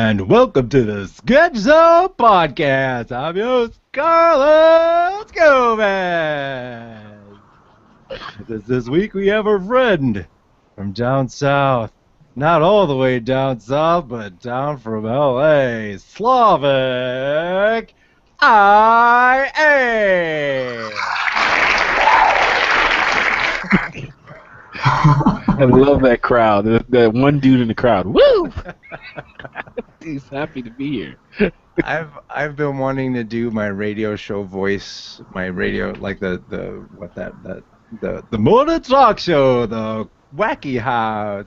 And welcome to the Sketch Zone Podcast. I'm your host, Carlos Gomez. This week we have a friend from down south. Not all the way down south, but down from LA. Slavik. I love that crowd. That one dude in the crowd. Woo! He's happy to be here. I've been wanting to do my radio show voice, my radio like the morning talk show, the Wacky House,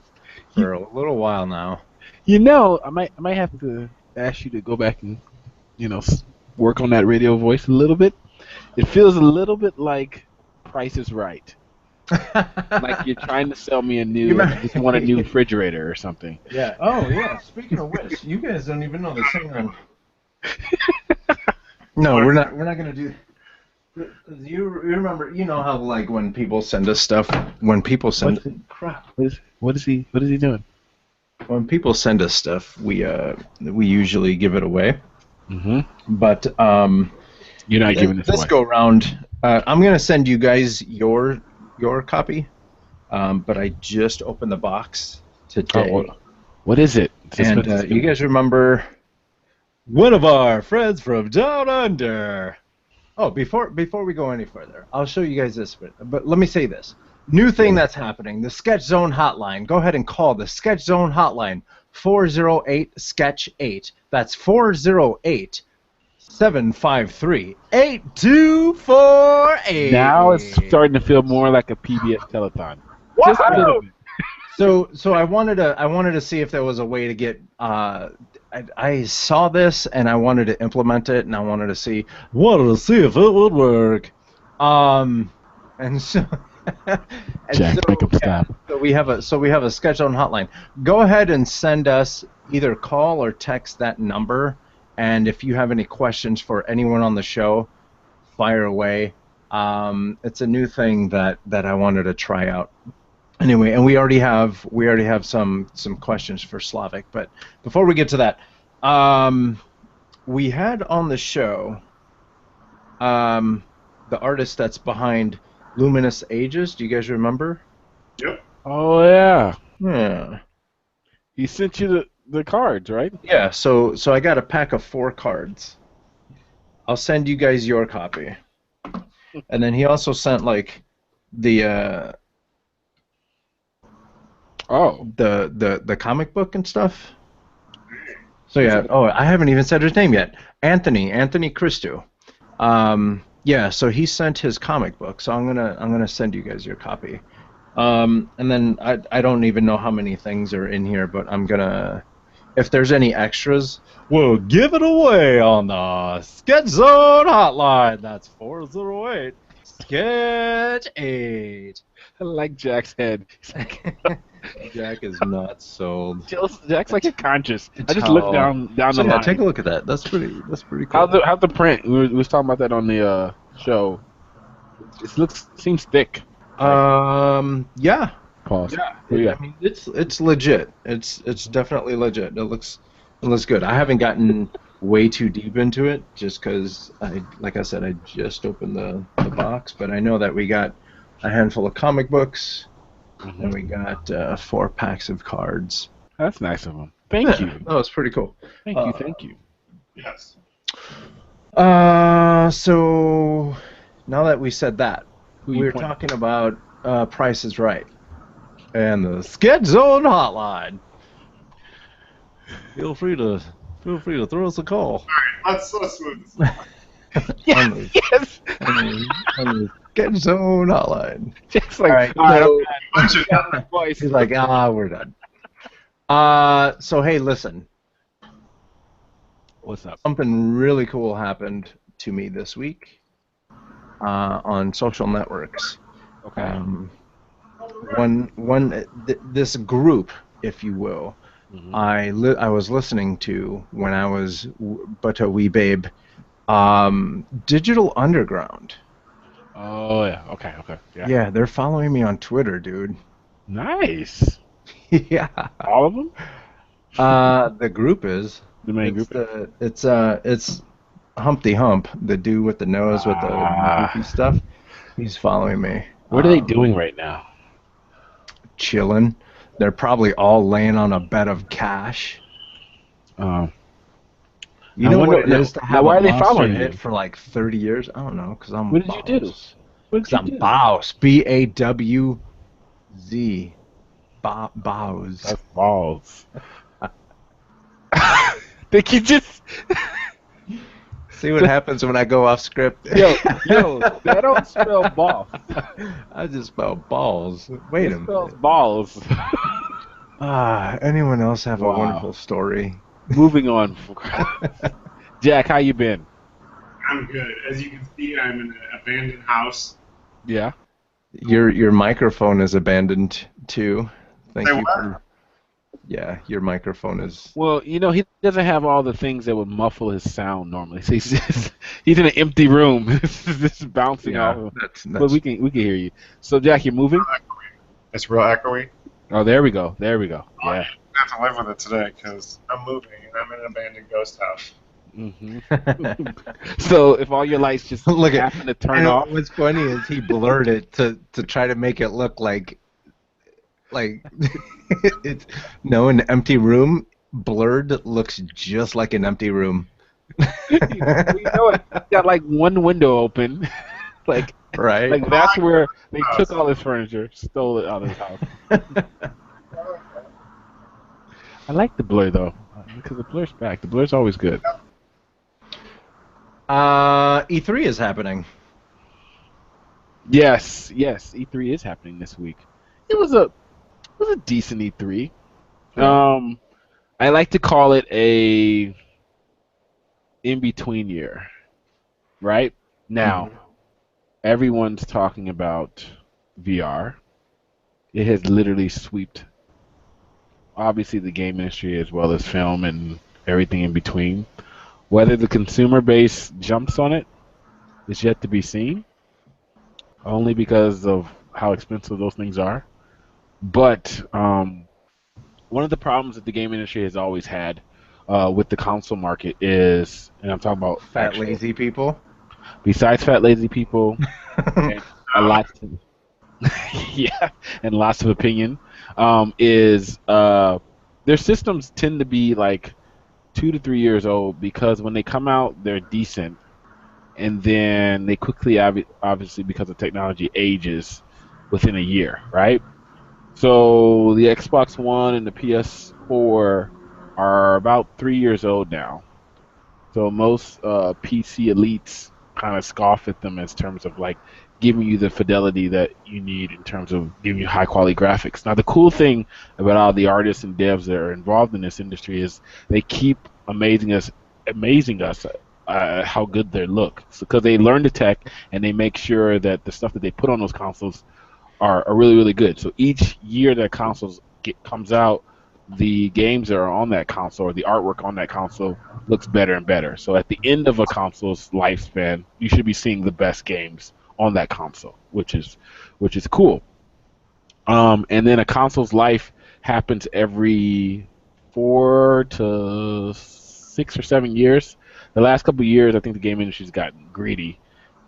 for a little while now. You know, I might have to ask you to go back and work on that radio voice a little bit. It feels a little bit like Price is Right. Like you're trying to sell me a new, just want a new refrigerator or something. Yeah. Oh, yeah. Speaking of which, you guys don't even know this. Hang on. No, we're not gonna do. You remember? You know how like when people send us stuff, crap. What is he doing? When people send us stuff, we usually give it away. Mm-hmm. But you're not giving this away. Let's go around. I'm gonna send you guys your copy, but I just opened the box today. Oh, what is it? And you guys remember one of our friends from down under? Oh, before we go any further, I'll show you guys this. But let me say this. New thing that's happening, the Sketch Zone hotline. Go ahead and call the Sketch Zone hotline, 408-SKETCH-8. That's 408-753-8248. Now it's starting to feel more like a PBS telethon. Just a little bit. So I wanted to see if there was a way to get. I saw this and I wanted to implement it, and I wanted to see if it would work. And so. Jack, make him stop. So we have a Sketch Zone hotline. Go ahead and send us either call or text that number, and if you have any questions for anyone on the show, fire away. It's a new thing that I wanted to try out. Anyway, and we already have some questions for Slavik, but before we get to that, we had on the show the artist that's behind Luminous Ages. Do you guys remember? Yep. Oh yeah. Yeah. He sent you the cards, right? Yeah. So I got a pack of 4 cards. I'll send you guys your copy, and then he also sent like the the comic book and stuff. So yeah. Oh, I haven't even said his name yet. Anthony Christou. Yeah, so he sent his comic book, so I'm gonna send you guys your copy, and then I don't even know how many things are in here, but I'm gonna, if there's any extras, we'll give it away on the Sketch Zone hotline. That's 408-SKETCH-8. I like Jack's head. He's like, Jack is not sold. Jack's like a conscious. I just looked down the line. Take a look at that. That's pretty cool. How's the print? We was talking about that on the show. It seems thick. Yeah. Pause. Yeah. I mean, it's legit. It's definitely legit. It looks good. I haven't gotten way too deep into it just because like I said, I just opened the box, but I know that we got a handful of comic books. Mm-hmm. And we got 4 packs of cards. That's nice of them. Thank you. Oh, it's pretty cool. Thank you. Yes. So now that we said that, we're talking about Price is Right and the Sketch Zone hotline. Feel free to throw us a call. All right, let's move this along. Yes. On the Sketch Zone hotline. Just like, all right, so, he's like, we're done. So hey, listen. What's up? Something really cool happened to me this week on social networks. Okay. This group, if you will, mm-hmm. I was listening to when I was but a wee babe. Digital Underground. Oh yeah. Okay. Yeah. Yeah, they're following me on Twitter, dude. Nice. Yeah. All of them? The group is. The main It's group. it's Humpty Hump, the dude with the nose with the goofy Ah, stuff. He's following me. what are they doing right now? Chilling. They're probably all laying on a bed of cash. Um, You I know what wonder it now, is to now. have a Why are they monster following hit you? for like 30 years? I don't know, because I'm What did you do? boss. What Because did I'm you do? boss. Bawz. Bows. That's balls. Think you just See what happens when I go off script? yo, that don't spell boss. I just spelled balls. Wait It a spells minute. balls. Anyone else have a Wow. wonderful story? Moving on. Jack, how you been? I'm good. As you can see, I'm in an abandoned house. Yeah. Your microphone is abandoned too. Thank Say you what? for. Yeah, your microphone is. Well, he doesn't have all the things that would muffle his sound normally. So he's in an empty room. This is just bouncing Yeah, off. that's But we can hear you. So Jack, you're moving? It's real echoey. Oh, there we go. There we go. Oh, Yeah. I have to live with it today because I'm moving and I'm in an abandoned ghost house. hmm So if all your lights just Look at. happen to I turn know off, what's funny is he blurred it to try to make it look like it's no an empty room. Blurred looks just like an empty room. you know it. Got like one window open. like Right. like that's where they took all his furniture, stole it out of his house. I like the blur though, because the blur's back. The blur's always good. E3 is happening. Yes, E3 is happening this week. It was a decent E3. Yeah. I like to call it a in between year. Right now, everyone's talking about VR. It has literally swept obviously the game industry as well as film and everything in between. Whether the consumer base jumps on it is yet to be seen, only because of how expensive those things are. But one of the problems that the game industry has always had with the console market is, and I'm talking about Fat lazy people. besides fat lazy people and a lot, yeah, and lots of opinion, is their systems tend to be like 2 to 3 years old because when they come out, they're decent, and then they quickly, obviously, because of technology, ages within a year, right? So the Xbox One and the PS4 are about 3 years old now. So most PC elites kind of scoff at them in terms of like giving you the fidelity that you need in terms of giving you high quality graphics. Now the cool thing about all the artists and devs that are involved in this industry is they keep amazing us how good they look because they learn the tech and they make sure that the stuff that they put on those consoles are really really good. So each year that comes out, the games that are on that console or the artwork on that console looks better and better. So at the end of a console's lifespan, you should be seeing the best games on that console, which is cool. And then a console's life happens every 4 to 6 or 7 years. The last couple of years, I think the game industry's gotten greedy,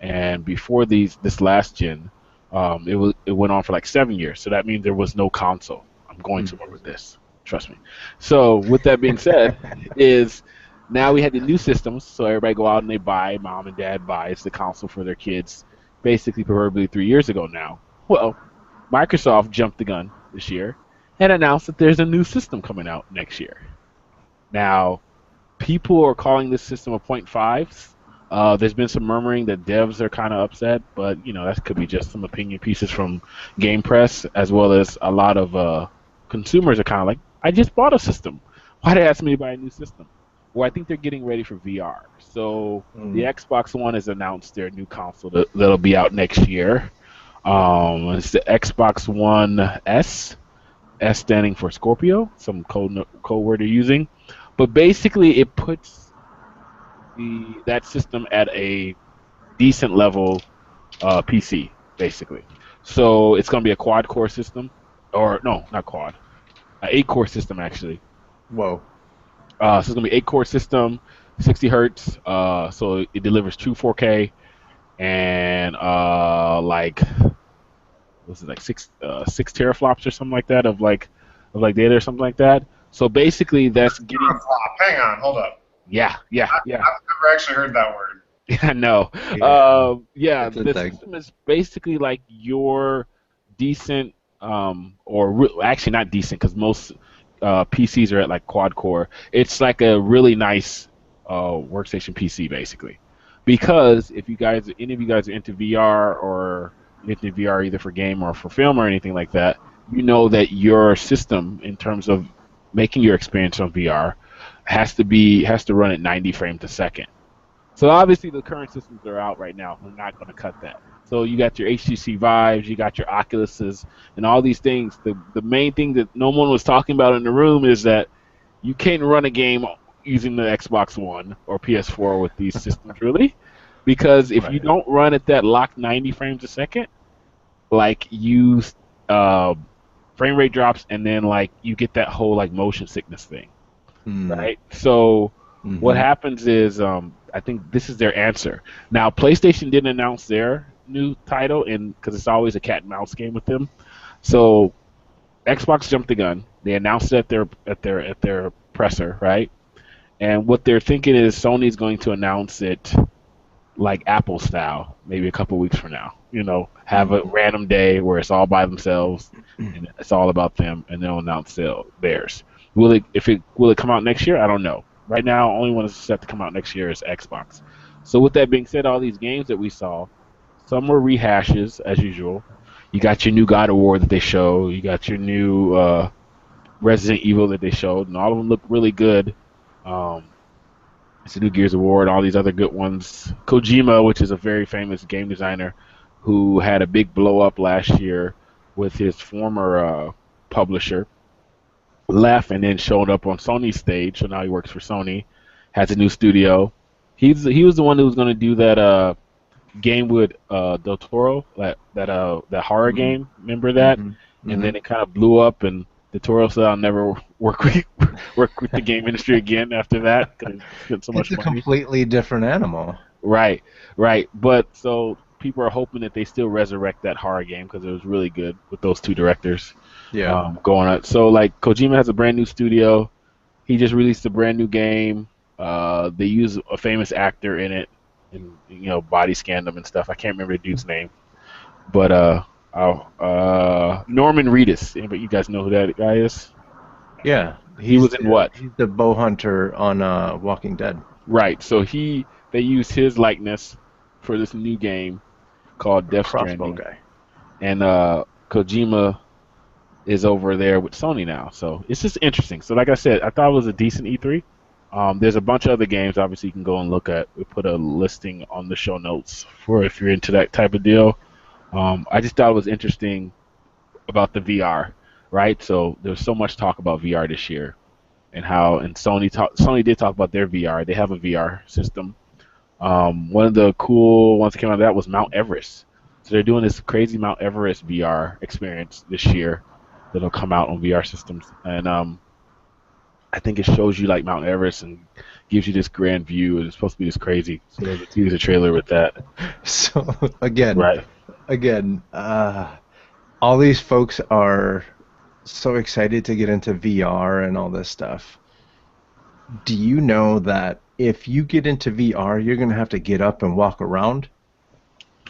and before this last gen, it went on for like 7 years. So that means there was no console. I'm going somewhere with this. Trust me. So with that being said, is now we had the new systems. So everybody go out and they buy. Mom and dad buys the console for their kids, basically probably 3 years ago now. Well, Microsoft jumped the gun this year and announced that there's a new system coming out next year. Now, people are calling this system a point 0.5. There's been some murmuring that devs are kind of upset, but that could be just some opinion pieces from Game Press, as well as a lot of consumers are kind of like, I just bought a system. Why they ask me to buy a new system? Well, I think they're getting ready for VR. So the Xbox One has announced their new console that'll be out next year. It's the Xbox One S, S standing for Scorpio, some code word they're using. But basically, it puts that system at a decent level PC, basically. So it's going to be a quad-core system, or no, not quad, an 8-core system actually. Whoa. So it's gonna be 8-core system, 60 hertz. So it delivers true 4K and like was it like six teraflops or something like that of like data or something like that. So basically, that's getting Teraflop. Hang on, hold up. yeah. I've never actually heard that word. I know. Yeah, Yeah, it's a the thing. system is basically like your decent, actually not decent because most PCs are at like quad core. It's like a really nice workstation PC basically. Because if any of you guys are into VR or into VR either for game or for film or anything like that, you know that your system in terms of making your experience on VR has to run at 90 frames a second. So obviously the current systems that are out right now are not going to cut that. So you got your HTC Vives, you got your Oculuses, and all these things. The main thing that no one was talking about in the room is that you can't run a game using the Xbox One or PS4 with these systems really, because if you Right. don't run at that locked 90 frames a second, like you uh, frame rate drops, and then like you get that whole like motion sickness thing, Mm. right? So what Mm-hmm. happens is, I think this is their answer. Now, PlayStation didn't announce their new title, and because it's always a cat and mouse game with them. So Xbox jumped the gun. They announced it at their presser, right? And what they're thinking is Sony's going to announce it like Apple style, maybe a couple weeks from now. Have a Mm. random day where it's all by themselves and it's all about them, and they'll announce theirs. Will it come out next year? I don't know. Right now, only one that's set to come out next year is Xbox. So with that being said, all these games that we saw, some were rehashes as usual. You got your new God of War that they show. You got your new Resident Evil that they showed, and all of them look really good. Um, it's a new Gears of War and all these other good ones. Kojima, which is a very famous game designer, who had a big blow up last year with his former publisher, left and then showed up on Sony's stage. So now he works for Sony, has a new studio. He was the one who was going to do that game with Del Toro, that horror Mm-hmm. game. Remember that? Mm-hmm. And Mm-hmm. then it kind of blew up, and Del Toro said, "I'll never work with the game industry again after that because he spent so It's much a money." completely different animal. Right, right. But so people are hoping that they still resurrect that horror game because it was really good with those two directors Yeah. going on. So like Kojima has a brand new studio. He just released a brand new game. They use a famous actor in it, and body scanned him and stuff. I can't remember the dude's name, but Norman Reedus. Anybody, you guys know who that guy is? Yeah. He was in what? He's the bow hunter on Walking Dead. Right. So they used his likeness for this new game called Death Crossbow Stranding, guy. and Kojima is over there with Sony now. So it's just interesting. So like I said, I thought it was a decent E3. There's a bunch of other games. Obviously, you can go and look at. We put a listing on the show notes for if you're into that type of deal. I just thought it was interesting about the VR, right? So there was so much talk about VR this year, and Sony did talk about their VR. They have a VR system. One of the cool ones that came out of that was Mount Everest. So they're doing this crazy Mount Everest VR experience this year that'll come out on VR systems, and I think it shows you like Mount Everest and gives you this grand view, and it's supposed to be this crazy. So there's a teaser trailer with that. So again, Right. again, all these folks are so excited to get into VR and all this stuff. Do you know that if you get into VR, you're going to have to get up and walk around?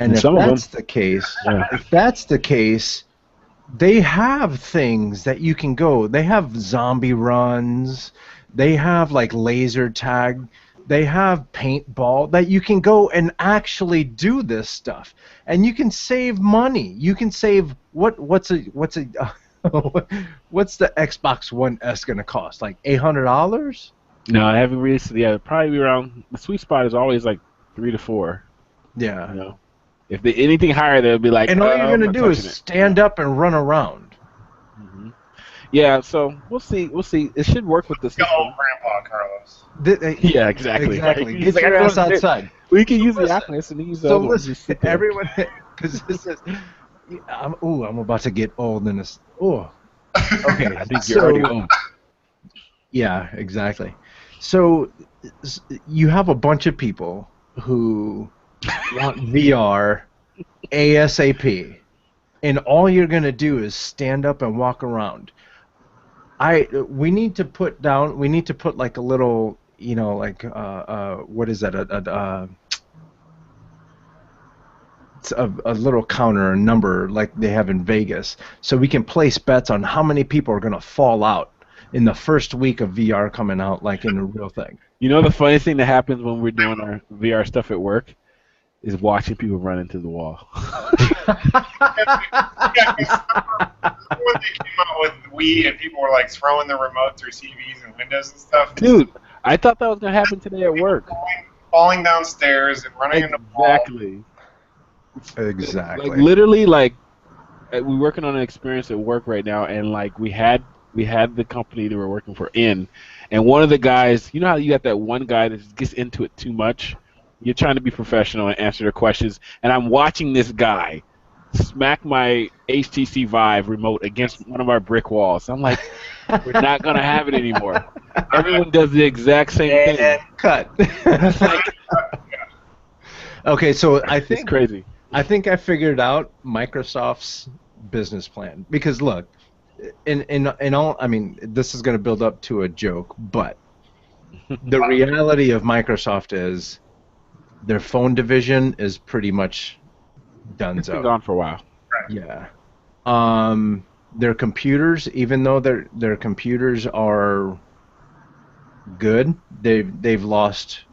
And And some of them, yeah. if that's the case, they have things that you can go. They have zombie runs. They have like laser tag. They have paintball that you can go and actually do this stuff, and you can save money. You can save what's the Xbox One S gonna cost? Like $800? No, I haven't really. Yeah, probably around the sweet spot is always like 3 to 4. Yeah. You know, if anything higher, they'll be like, And all you're I'm gonna not do is touching it. stand up and run around. hmm Yeah, so we'll see. We'll see. It should work with the Go system. old grandpa, Carlos. Yeah, exactly. Exactly. He's Get like, your I ass don't- outside. We can use the listen. Oculus and use the So other one. listen, Just sit there. everyone, because this is, I'm about to get old in this. Oh, okay. I think you're already old. Yeah, exactly. So you have a bunch of people who want VR ASAP, and all you're gonna do is stand up and walk around. We need to put like a little, like what is that? It's a little counter, a number like they have in Vegas, so we can place bets on how many people are gonna fall out in the first week of VR coming out, like in a real thing. You know the funny thing that happens when we're doing our VR stuff at work is watching people run into the wall. Yeah, 'cause remember when they came out with Wii and people were like throwing the remote through TVs and windows and stuff? Dude, I thought that was gonna happen today at work. Falling downstairs and running into walls. Exactly. Exactly. Like literally, like we're working on an experience at work right now, and like we had the company that we're working for in, and one of the guys, you know how you got that one guy that just gets into it too much. You're trying to be professional and answer their questions, and I'm watching this guy smack my HTC Vive remote against one of our brick walls. I'm like, we're not gonna have it anymore. Everyone does the exact same thing. Cut. It's like, Okay, so I it's think crazy. I think I figured out Microsoft's business plan, because look, in all, I mean, this is going to build up to a joke, but the reality of Microsoft is their phone division is pretty much It's been donezo. gone for a while. Yeah. Their computers, even though their computers are good, they've lost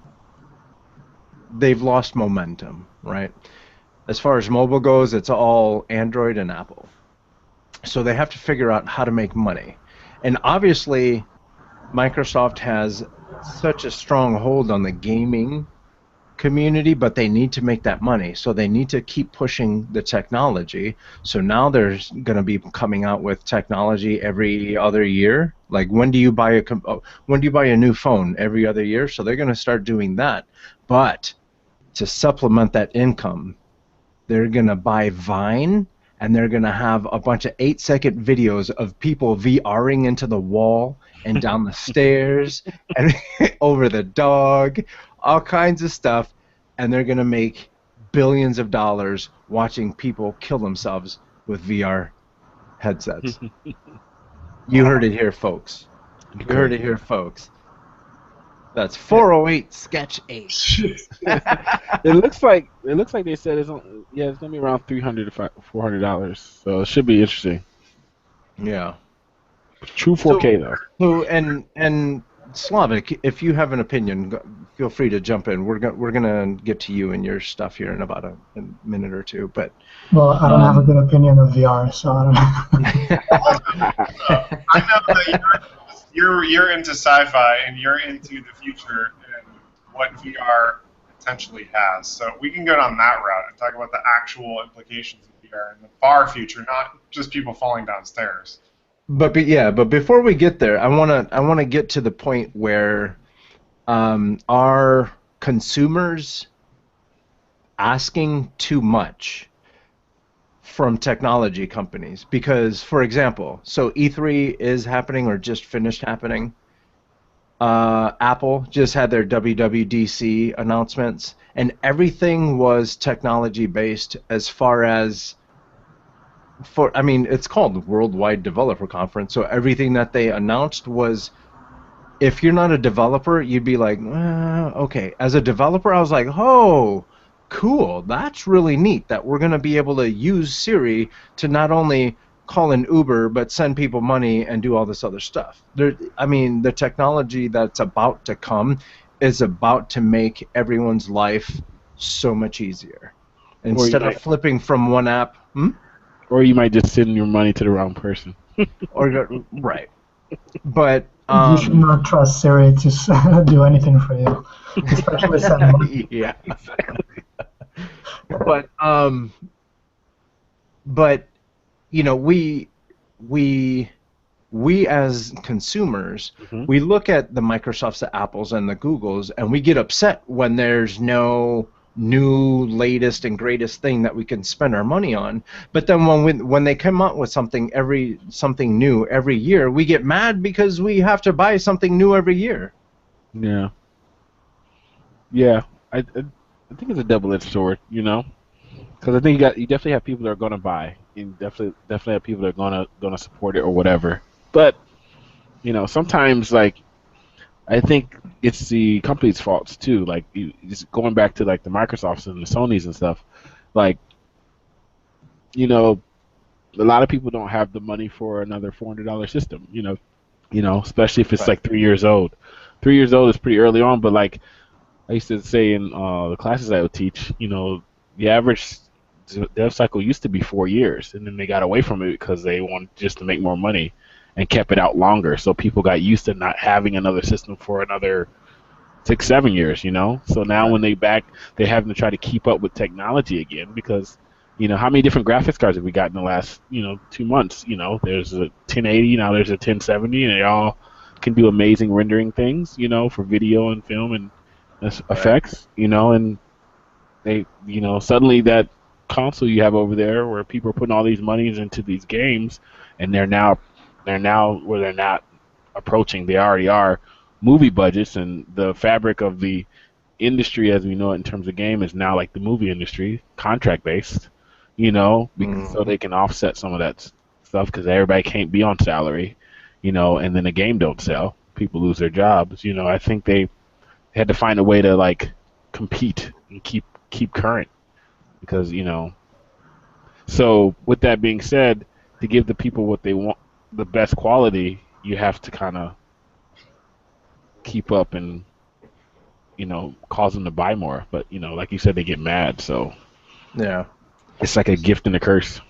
momentum, right? As far as mobile goes, it's all Android and Apple. So they have to figure out how to make money. And obviously, Microsoft has such a strong hold on the gaming community, but they need to make that money. So they need to keep pushing the technology. So now they're going to be coming out with technology every other year. Like when do you buy a new phone? Every other year. So they're going to start doing that. But to supplement that income, they're going to buy Vine, and they're going to have a bunch of 8-second videos of people VRing into the wall and down the stairs and over the dog, all kinds of stuff, and they're going to make billions of dollars watching people kill themselves with VR headsets. You heard it here, folks. You heard it here, folks. That's 408 sketch 8. It looks like they said it's gonna be around $300 to $400, so it should be interesting. Yeah. True 4K though. So and Slavik, if you have an opinion, feel free to jump in. We're gonna get to you and your stuff here in about a minute or two. But well, I don't have a good opinion of VR, so I don't know. I know that you're into sci-fi and you're into the future and what VR potentially has. So we can go down that route and talk about the actual implications of VR in the far future, not just people falling downstairs. But before we get there, I wanna get to the point where are consumers asking too much from technology companies? Because, for example, so E3 is happening or just finished happening. Apple just had their WWDC announcements, and everything was technology based as far as it's called the Worldwide Developer Conference, so everything that they announced was, if you're not a developer, you'd be like, okay. As a developer, I was like, oh, cool, that's really neat that we're going to be able to use Siri to not only call an Uber, but send people money and do all this other stuff. The technology that's about to come is about to make everyone's life so much easier. Instead of flipping from one app... Or you might just send your money to the wrong person. Right. But... you should not trust Siri to do anything for you, especially send money. Yeah, exactly. But you know, we as consumers, we look at the Microsofts, the Apples, and the Googles, and we get upset when there's no new, latest, and greatest thing that we can spend our money on. But then when they come out with something new every year, we get mad because we have to buy something new every year. Yeah. Yeah. I think it's a double-edged sword, you know, because I think you definitely have people that are going to buy, and definitely have people that are gonna support it or whatever. But you know, sometimes like I think it's the company's faults too. Like just going back to like the Microsofts and the Sonys and stuff. Like, you know, a lot of people don't have the money for another $400 system. You know, especially if it's like 3 years old. 3 years old is pretty early on, but like I used to say in the classes I would teach, you know, the average dev cycle used to be 4 years, and then they got away from it because they wanted just to make more money and kept it out longer. So people got used to not having another system for another 6, 7 years, you know. So now when they're having to try to keep up with technology again because, you know, how many different graphics cards have we got in the last, 2 months? You know, there's a 1080, now there's a 1070, and they all can do amazing rendering things, you know, for video and film and effects, you know, and they, you know, suddenly that console you have over there where people are putting all these monies into these games, and they're now where they're not approaching, they already are movie budgets, and the fabric of the industry as we know it in terms of game is now like the movie industry, contract based, you know, so they can offset some of that stuff because everybody can't be on salary, you know, and then the game don't sell, people lose their jobs, you know. I think they had to find a way to like compete and keep current because, you know. So with that being said, to give the people what they want, the best quality, you have to kind of keep up and, you know, cause them to buy more. But, you know, like you said, they get mad. So Yeah. it's like a gift and a curse.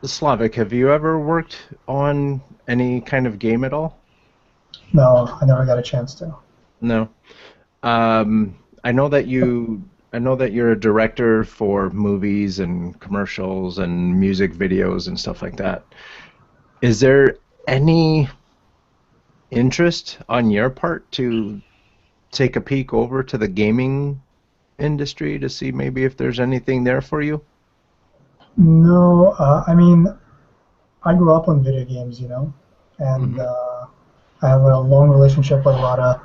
Slavik, have you ever worked on any kind of game at all? No, I never got a chance to. No. I know that you're a director for movies and commercials and music videos and stuff like that. Is there any interest on your part to take a peek over to the gaming industry to see maybe if there's anything there for you? No, I mean, I grew up on video games, you know, and I have a long relationship with a lot of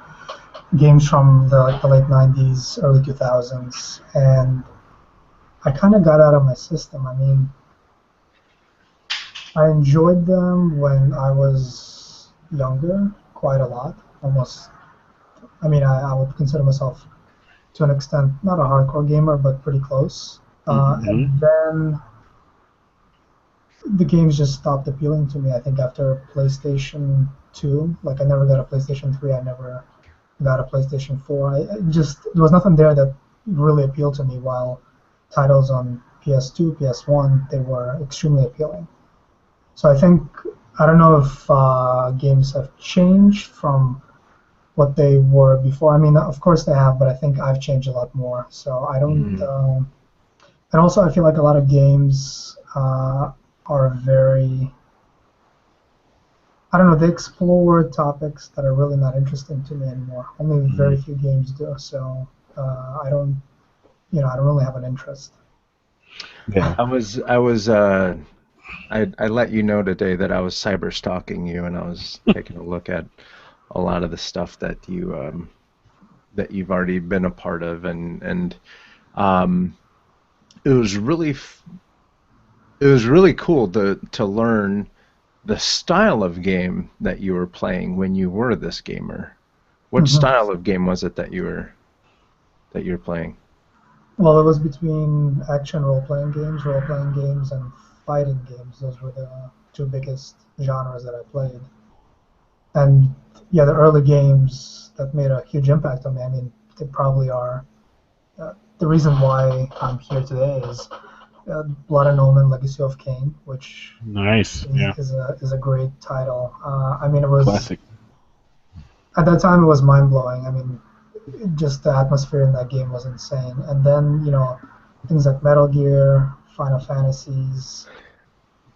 games from the late 90s, early 2000s, and I kind of got out of my system. I mean, I enjoyed them when I was younger, quite a lot, almost. I mean, I would consider myself, to an extent, not a hardcore gamer, but pretty close. And then the games just stopped appealing to me. I think after PlayStation 2, like I never got a PlayStation 3, I never got a PlayStation 4. There was nothing there that really appealed to me, while titles on PS2, PS1, they were extremely appealing. So I don't know if games have changed from what they were before. I mean, of course they have, but I think I've changed a lot more. So I don't. And also, I feel like a lot of games are very. I don't know. They explore topics that are really not interesting to me anymore. Only very few games do. So I don't. I don't really have an interest. Yeah. I let you know today that I was cyber stalking you, and I was taking a look at a lot of the stuff that you've already been a part of, and it was really cool to learn the style of game that you were playing when you were this gamer. What style of game was it that you were playing? Well, it was between action role-playing games, and fighting games. Those were the two biggest genres that I played. And yeah, the early games that made a huge impact on me, I mean, they probably are. The reason why I'm here today is Blood and Omen: Legacy of Kain, which is a great title. I mean, it was classic. At that time it was mind-blowing. I mean, just the atmosphere in that game was insane. And then things like Metal Gear, Final Fantasies,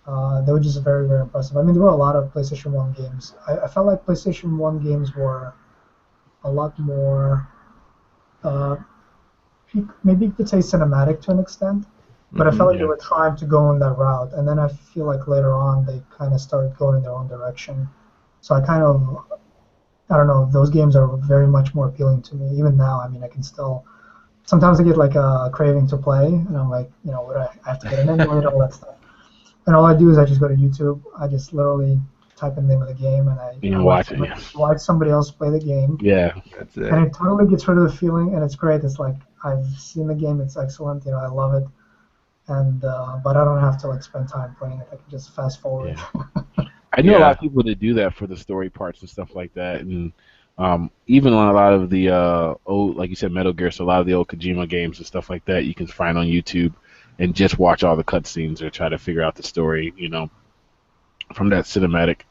they were just very, very impressive. I mean, there were a lot of PlayStation 1 games. I felt like PlayStation 1 games were a lot more maybe you could say cinematic to an extent, but I felt like they Yeah. were trying to go in that route, and then I feel like later on they kind of started going in their own direction. So I don't know, those games are very much more appealing to me. Even now, I mean, I can still, sometimes I get like a craving to play, and I'm like, what I have to get an emulator, all that stuff. And all I do is I just go to YouTube. I just literally type in the name of the game, and I And watch it. Yeah. watch somebody else play the game. Yeah. That's And it. it totally gets rid of the feeling, and it's great. It's like I've seen the game; it's excellent. I love it, and but I don't have to like spend time playing it. I can just fast forward. Yeah. I know a lot Yeah. of people that do that for the story parts and stuff like that, and even on a lot of the old, like you said, Metal Gear, so a lot of the old Kojima games and stuff like that, you can find on YouTube and just watch all the cutscenes or try to figure out the story, from that cinematic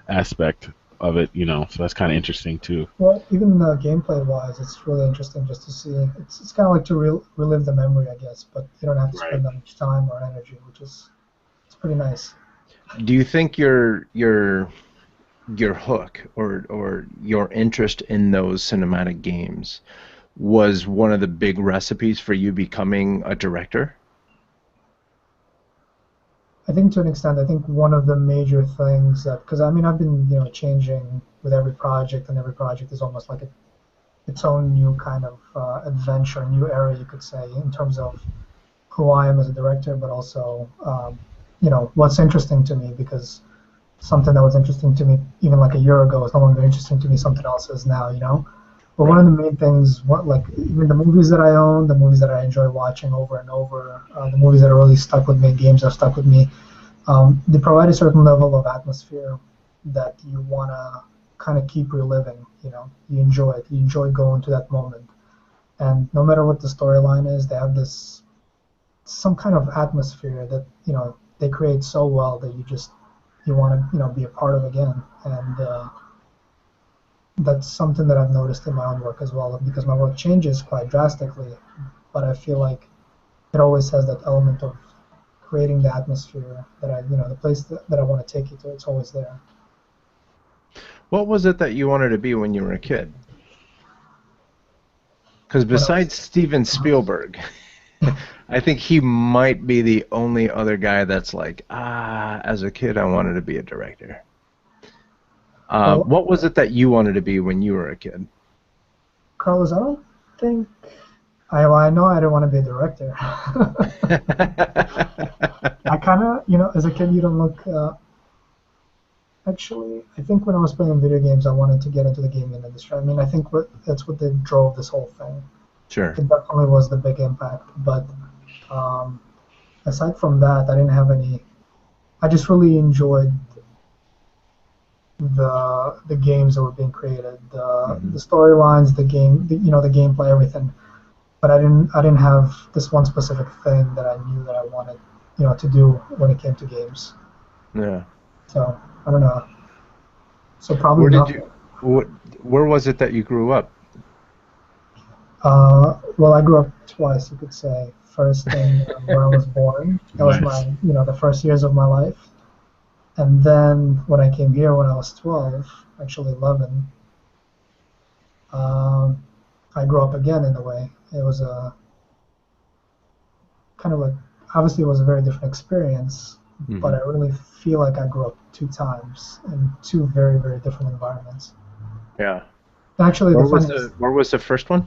aspect of it, So that's kind of interesting too. Well, even gameplay-wise, it's really interesting just to see. It's kind of like to relive the memory, I guess, but you don't have to Right. spend that much time or energy, which is it's pretty nice. Do you think your hook or your interest in those cinematic games was one of the big recipes for you becoming a director? I think to an extent, I think one of the major things that, because I mean, I've been changing with every project, and every project is almost like its own new kind of adventure, new area, you could say, in terms of who I am as a director, but also what's interesting to me, because something that was interesting to me even like a year ago is no longer interesting to me. Something else is now. But one Right. of the main things, like even the movies that I own, the movies that I enjoy watching over and over, the movies that are really stuck with me, games that have stuck with me, they provide a certain level of atmosphere that you want to kind of keep reliving. You enjoy it. You enjoy going to that moment. And no matter what the storyline is, they have this some kind of atmosphere that they create so well that you want to be a part of again. And that's something that I've noticed in my own work as well, because my work changes quite drastically, but I feel like it always has that element of creating the atmosphere that the place that I want to take you to. It's always there. What was it that you wanted to be when you were a kid? Because When I was besides Steven Spielberg, I think he might be the only other guy that's like, as a kid, I wanted to be a director. well, What was it that you wanted to be when you were a kid? Carlos, I don't think I know I didn't want to be a director. I kind of, as a kid, you don't look. Actually, I think when I was playing video games, I wanted to get into the gaming industry. I mean, I think that's what they drove this whole thing. Sure. It definitely was the big impact. But um, aside from that, I didn't have any. I just really enjoyed the games that were being created, the storylines, the gameplay, everything. But I didn't have this one specific thing that I knew that I wanted, to do when it came to games. Yeah. So I don't know. So probably Where did nothing. you? What? Where was it that you grew up? Well, I grew up twice, you could say. First in where I was born. That was Nice. my, the first years of my life. And then when I came here when I was 12, actually 11, um, I grew up again in a way. It was a kind of like, obviously it was a very different experience, but I really feel like I grew up two times in two very, very different environments. Yeah. Actually, the funniest, Where was the first one?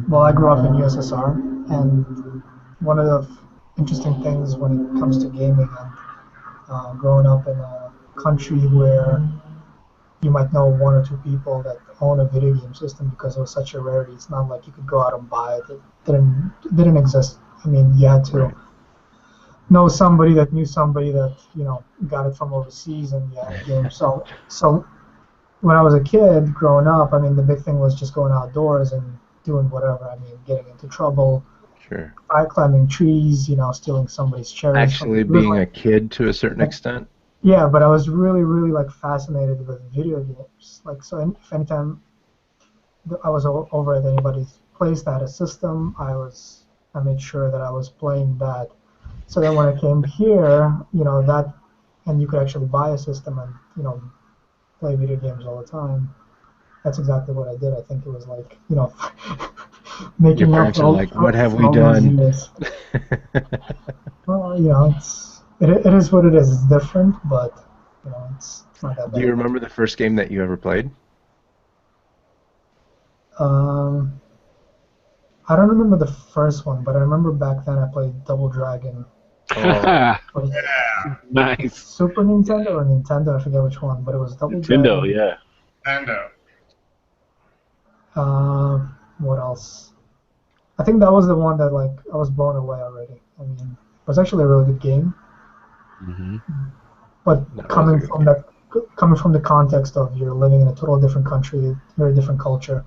well, I grew up in USSR, and one of the interesting things when it comes to gaming and growing up in a country where you might know one or two people that own a video game system because it was such a rarity. It's not like you could go out and buy it. It didn't exist. I mean, you had to Right. know somebody that knew somebody that got it from overseas, and you had games. So when I was a kid growing up, I mean, the big thing was just going outdoors and doing whatever. I mean, getting into trouble, Sure. climbing trees, stealing somebody's cherries. Actually, being a kid to a certain extent. Yeah, but I was really, really like fascinated with video games. Like, so if anytime I was over at anybody's place that had a system, I made sure that I was playing that. So then when I came here, and you could actually buy a system and play video games all the time. That's exactly what I did. I think it was like Your Making up parents for are like, "What have for we all those done?" years. Well, it is what it is. It's different, but it's not that Do bad you of a remember the first game that you ever played? Um, I don't remember the first one, but I remember back then I played Double Dragon Oh, for Yeah, Nice. Super Nintendo or Nintendo, I forget which one, but it was Double Nintendo, Dragon. yeah. Nintendo. What else? I think that was the one that like I was blown away already. I mean, it was actually a really good game, Hmm. but that was a good game. coming from the context of you're living in a total different country, very different culture,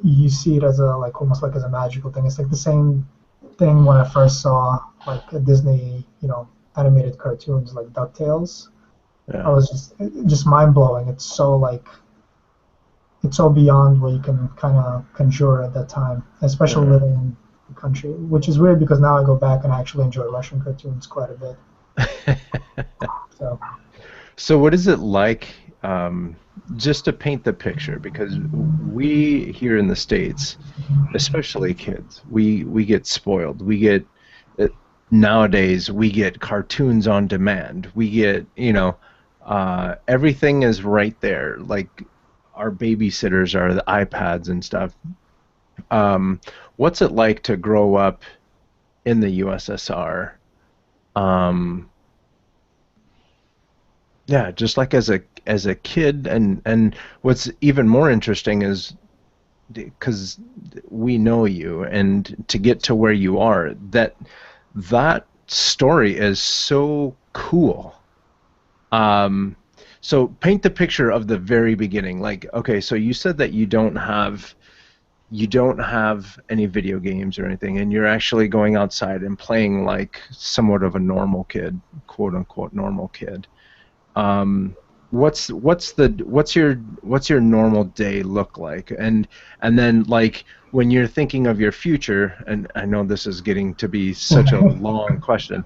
you see it as a like almost like as a magical thing. It's like the same thing when I first saw like a Disney, animated cartoons like DuckTales. I Yeah, was just mind blowing. It's so beyond what you can kind of conjure at that time, especially yeah. living in the country, which is weird because now I go back and I actually enjoy Russian cartoons quite a bit. So So what is it like, just to paint the picture? Because we here in the States, especially kids, we get spoiled. We get uh, nowadays we get cartoons on demand. We get, everything is right there. Like our babysitters are the iPads and stuff. Um, what's it like to grow up in the USSR? Um, yeah, just like as a kid, and what's even more interesting is because we know you, and to get to where you are, that story is so cool. Um, so paint the picture of the very beginning. Like, okay, so you said that you don't have any video games or anything, and you're actually going outside and playing like somewhat of a normal kid, quote unquote normal kid. um, what's your normal day look like, and then like when you're thinking of your future, and I know this is getting to be such a long question.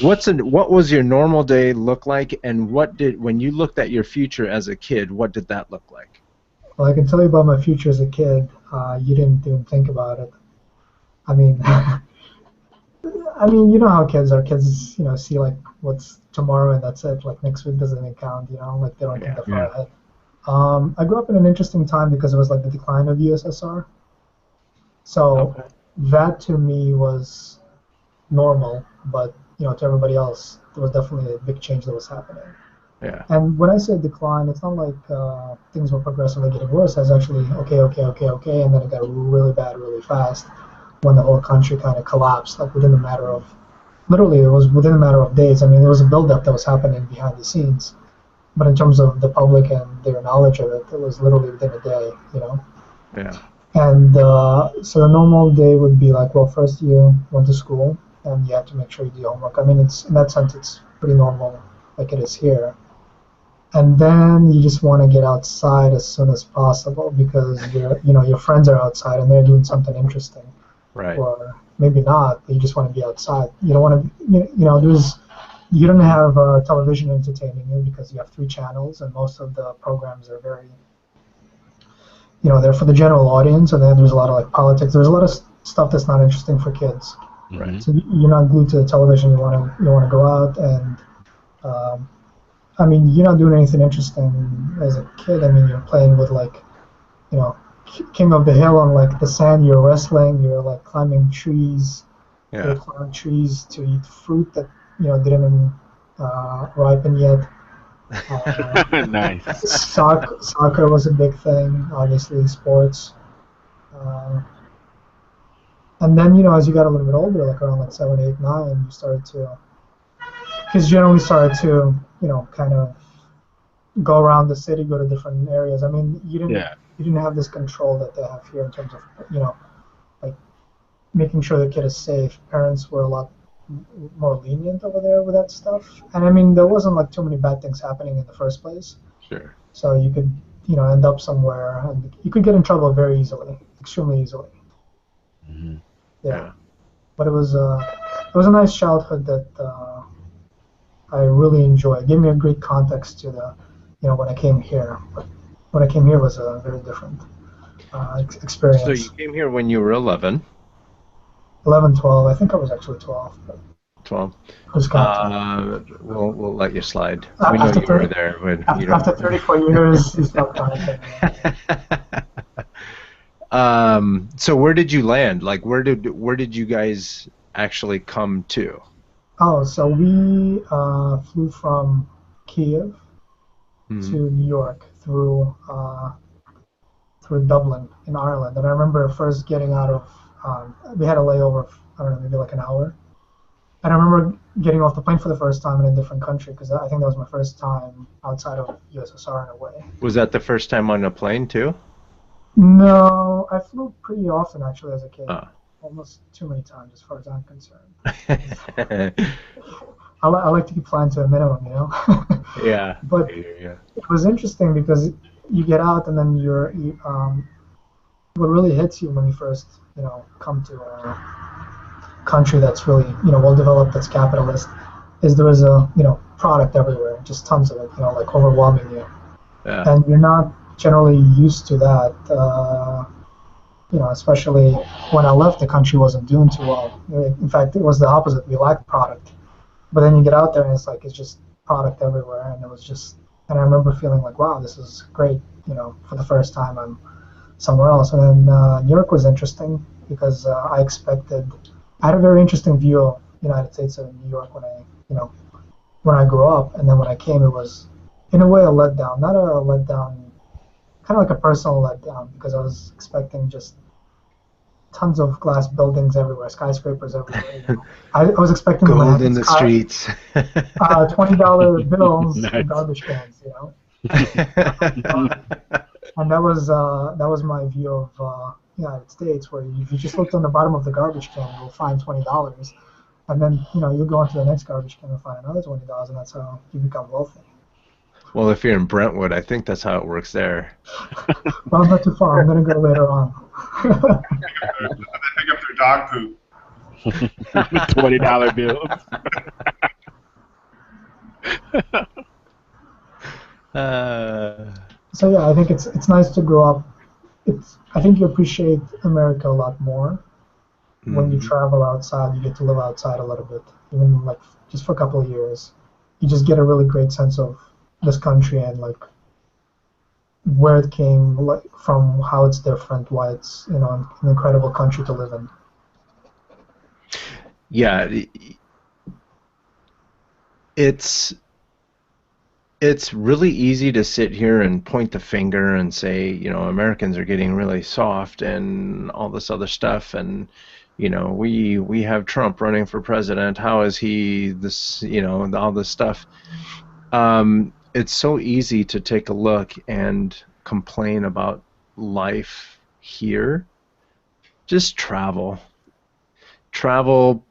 What was your normal day look like, and when you looked at your future as a kid, what did that look like? well, I can tell you about my future as a kid. You didn't even think about it. I mean, I mean, you know how kids are. Kids, see like what's tomorrow and that's it. Like next week doesn't even count. Like they don't think Yeah. that far ahead. I grew up in an interesting time because it was like the decline of USSR. So Okay. that to me was normal, but to everybody else, there was definitely a big change that was happening. Yeah. And when I say decline, it's not like things were progressively getting worse. It's actually okay, okay, okay, okay, and then it got really bad really fast when the whole country kind of collapsed, like within a matter of, literally, it was within a matter of days. I mean, there was a buildup that was happening behind the scenes, but in terms of the public and their knowledge of it, it was literally within a day. Yeah. And so the normal day would be like, well, first you went to school and you have to make sure you do your homework. I mean, it's in that sense, it's pretty normal, like it is here. And then you just want to get outside as soon as possible because your friends are outside and they're doing something interesting, Right. or maybe not. But you just want to be outside. You don't want to, you don't have television entertaining you because you have three channels and most of the programs are very, they're for the general audience. And then there's a lot of like politics. There's a lot of stuff that's not interesting for kids. Hmm. So you're not glued to the television. You want to go out and um, I mean, you're not doing anything interesting as a kid. I mean, you're playing with like, King of the Hill on like the sand. You're wrestling. You're like climbing trees. You're Yeah. climbing trees to eat fruit that didn't ripen yet. Nice. Soccer was a big thing, obviously sports. Uh, and then as you got a little bit older, like around like 7, 8, 9, you started to kids generally started to kind of go around the city, go to different areas. I mean, Yeah. you didn't have this control that they have here in terms of like making sure the kid is safe. Parents were a lot more lenient over there with that stuff, and I mean, there wasn't like too many bad things happening in the first place, Sure. so you could end up somewhere, and you could get in trouble very easily, extremely easily. Hmm. Yeah, Yeah. but it was a nice childhood that I really enjoyed. It gave me a great context to the when I came here. But when I came here was very different. experience. So you came here when you were 11. 11, 12. I think I was actually 12. But 12. who's counting? We'll let you slide. Uh, We know after you were 30 there when you After don't. 34 years, you stop counting. So where did you land? Like where did you guys actually come to? Oh, so we flew from Kiev Mhm. to New York through Dublin in Ireland. And I remember first getting out of, we had a layover of, I don't know, maybe like an hour. And I remember getting off the plane for the first time in a different country because I think that was my first time outside of USSR in a way. Was that the first time on a plane too? No, I flew pretty often actually as a kid. Oh. Almost too many times as far as I'm concerned. I like to keep flying to a minimum, you know? Yeah. But Yeah. it was interesting because you get out and then what really hits you when you first, come to a country that's really, well developed, that's capitalist, is there is a, product everywhere, just tons of it, like overwhelming you. Yeah. And you're not generally used to that, especially when I left, the country wasn't doing too well. In fact, it was the opposite. We lacked product. But then you get out there and it's just product everywhere, and and I remember feeling like, wow, this is great, for the first time I'm somewhere else. And then New York was interesting because I had a very interesting view of the United States and New York when I grew up, and then when I came, it was in a way a letdown, not a letdown, kind of like a personal letdown because I was expecting just tons of glass buildings everywhere, skyscrapers everywhere. I was expecting the Gold in Manhattan the streets. $20 bills Nice. in garbage cans, And that was my view of United States, where if you just looked on the bottom of the garbage can, you'll find $20, and then you'll go into the next garbage can and find another $20, and that's how you become wealthy. Well, if you're in Brentwood, I think that's how it works there. Well, I'm not too far. I'm gonna go later on. They pick up their dog poop. $20 bills. So yeah, I think it's nice to grow up. I think you appreciate America a lot more when you travel outside. You get to live outside a little bit, even like just for a couple of years. You just get a really great sense of this country and like where it came from, how it's different, why it's an incredible country to live in. Yeah, it's really easy to sit here and point the finger and say, Americans are getting really soft and all this other stuff, and we have Trump running for president. How is he this? All this stuff. It's so easy to take a look and complain about life here. Just travel,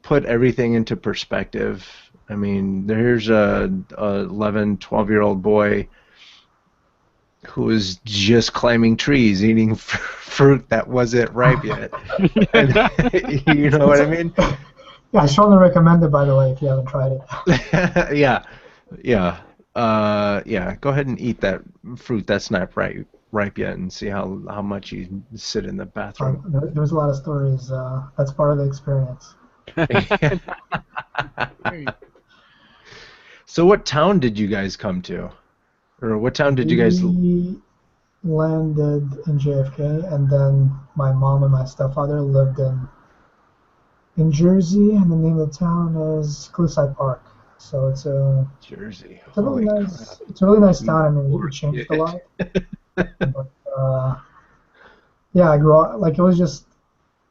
put everything into perspective. I mean, there's a 11, 12-year-old boy who was just climbing trees, eating fruit that wasn't ripe yet. And, you know what I mean? Yeah, I strongly recommend it, by the way, if you haven't tried it. Yeah. Go ahead and eat that fruit that's not ripe yet, and see how much you sit in the bathroom. There's a lot of stories. That's part of the experience. So what town did you guys come to? Or what town did you guys... We landed in JFK, and then my mom and my stepfather lived in Jersey, and the name of the town is Cliffside Park. So it's a Jersey. It's a really nice. It's a really nice town. I mean, it changed a lot. But yeah, I grew up like it was just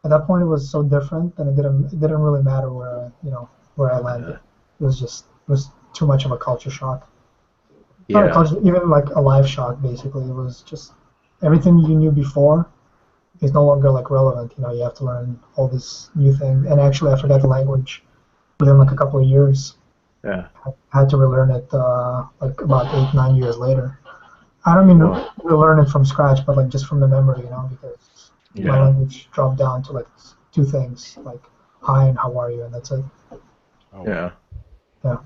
at that point it was so different, and it didn't really matter where I landed. It was too much of a culture shock. Not a culture, even like a life shock. Basically, it was just everything you knew before is no longer like relevant. You have to learn all this new thing, and actually I forgot the language within like a couple of years. Yeah. I had to relearn it like about 8-9 years later. I don't mean to relearn it from scratch, but like just from the memory, because my language dropped down to like two things, like hi and how are you, and that's it. Oh. Yeah. Yeah.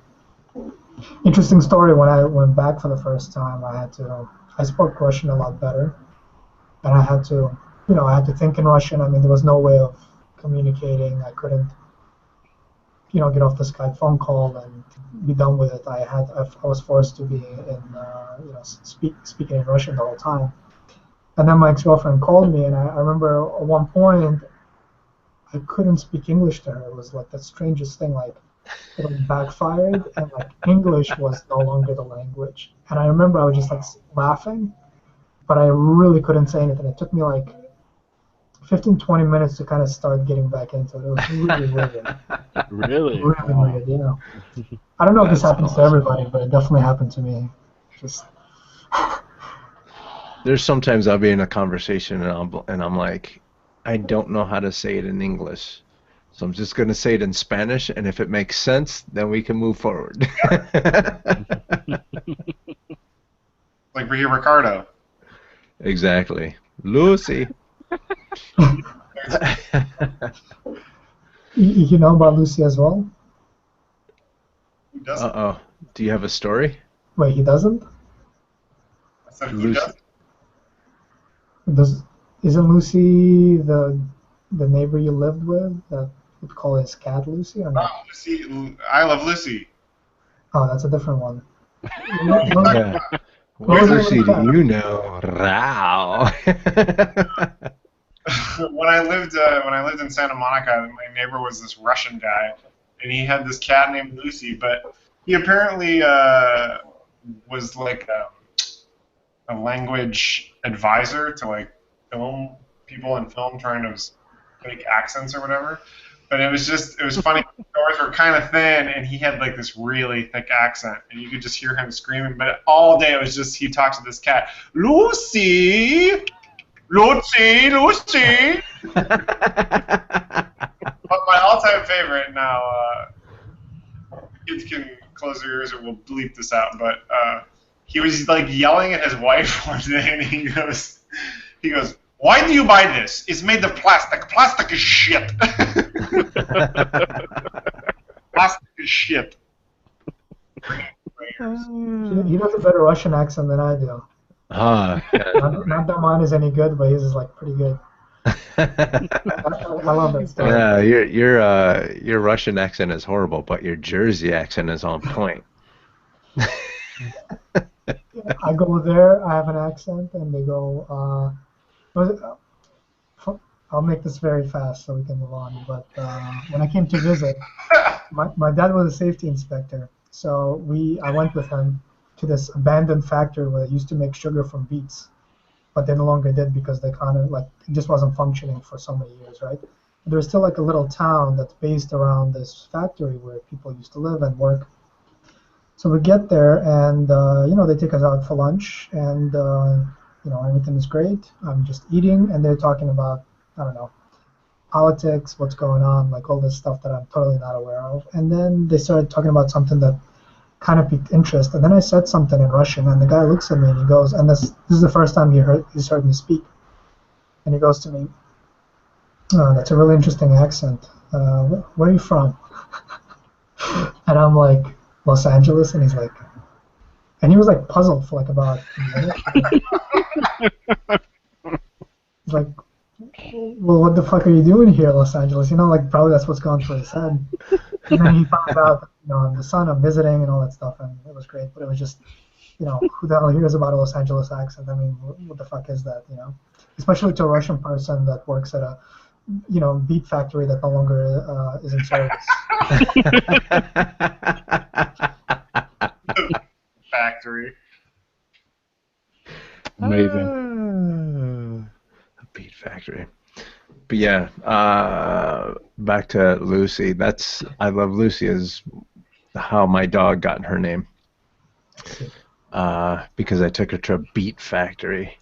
Interesting story. When I went back for the first time, I spoke Russian a lot better, and I had to I had to think in Russian. I mean, there was no way of communicating. I couldn't, get off the Skype phone call and be done with it. I was forced to be speaking in Russian the whole time. And then my ex-girlfriend called me, and I remember at one point I couldn't speak English to her. It was like the strangest thing. Like it backfired, and like English was no longer the language. And I remember I was just like laughing, but I really couldn't say anything. It took me like 15, 20 minutes to kind of start getting back into it. It was really weird. Really? Really Wow. weird, I don't know if this That's happens to awesome. everybody, but it definitely happened to me. Just There's sometimes I'll be in a conversation and I'm like, I don't know how to say it in English. So I'm just going to say it in Spanish, and if it makes sense, then we can move forward. Like Ria Ricardo. Exactly. Lucy. you know about Lucy as well? Who doesn't? Uh-oh. Do you have a story? Wait, he doesn't? I said, who Lucy. doesn't? Isn't Lucy the neighbor you lived with that would call his cat Lucy or Oh, not? Lucy. I Love Lucy. Oh, that's a different one. Yeah. What What was the Lucy name of the do cat? you know? Row. When I lived in Santa Monica, my neighbor was this Russian guy, and he had this cat named Lucy. But he apparently was like a language advisor to like film people in film trying to fake accents or whatever. But it was funny. The doors were kind of thin, and he had like this really thick accent, and you could just hear him screaming. But all day it was just he talked to this cat, Lucy, Lucy, Lucy. But my all-time favorite now. Kids can close their ears or we'll bleep this out. But he was like yelling at his wife one day, and he goes, "Why do you buy this? It's made of plastic. Plastic is shit. Plastic is shit." He does a better Russian accent than I do. Ah, Not that mine is any good, but his is like pretty good. I love that story. yeah, your Russian accent is horrible, but your Jersey accent is on point. I go there, I have an accent, and they go, I'll make this very fast so we can move on. But when I came to visit, my dad was a safety inspector, so I went with him to this abandoned factory where they used to make sugar from beets, but they no longer did because they kind of like it just wasn't functioning for so many years, right? But there's still like a little town that's based around this factory where people used to live and work. So we get there, and they take us out for lunch, and everything is great. I'm just eating, and they're talking about I don't know politics, what's going on, like all this stuff that I'm totally not aware of. And then they started talking about something that kind of piqued interest. And then I said something in Russian, and the guy looks at me and he goes, and this is the first time he's heard me speak, and he goes to me, "Oh, that's a really interesting accent. Where are you from?" And I'm like, "Los Angeles," and he was like puzzled for like about a minute. He's like, "Well, what the fuck are you doing here, Los Angeles?" Like probably that's what's gone through his head. And then he found out, I'm the son, I'm visiting and all that stuff, and it was great. But it was just, who the hell hears about a Los Angeles accent? I mean, what the fuck is that, Especially to a Russian person that works at a, beet factory that no longer is in service. Factory. Amazing. A beet factory. But yeah, back to Lucy. I love Lucy is how my dog got her name. Because I took her to a beet factory.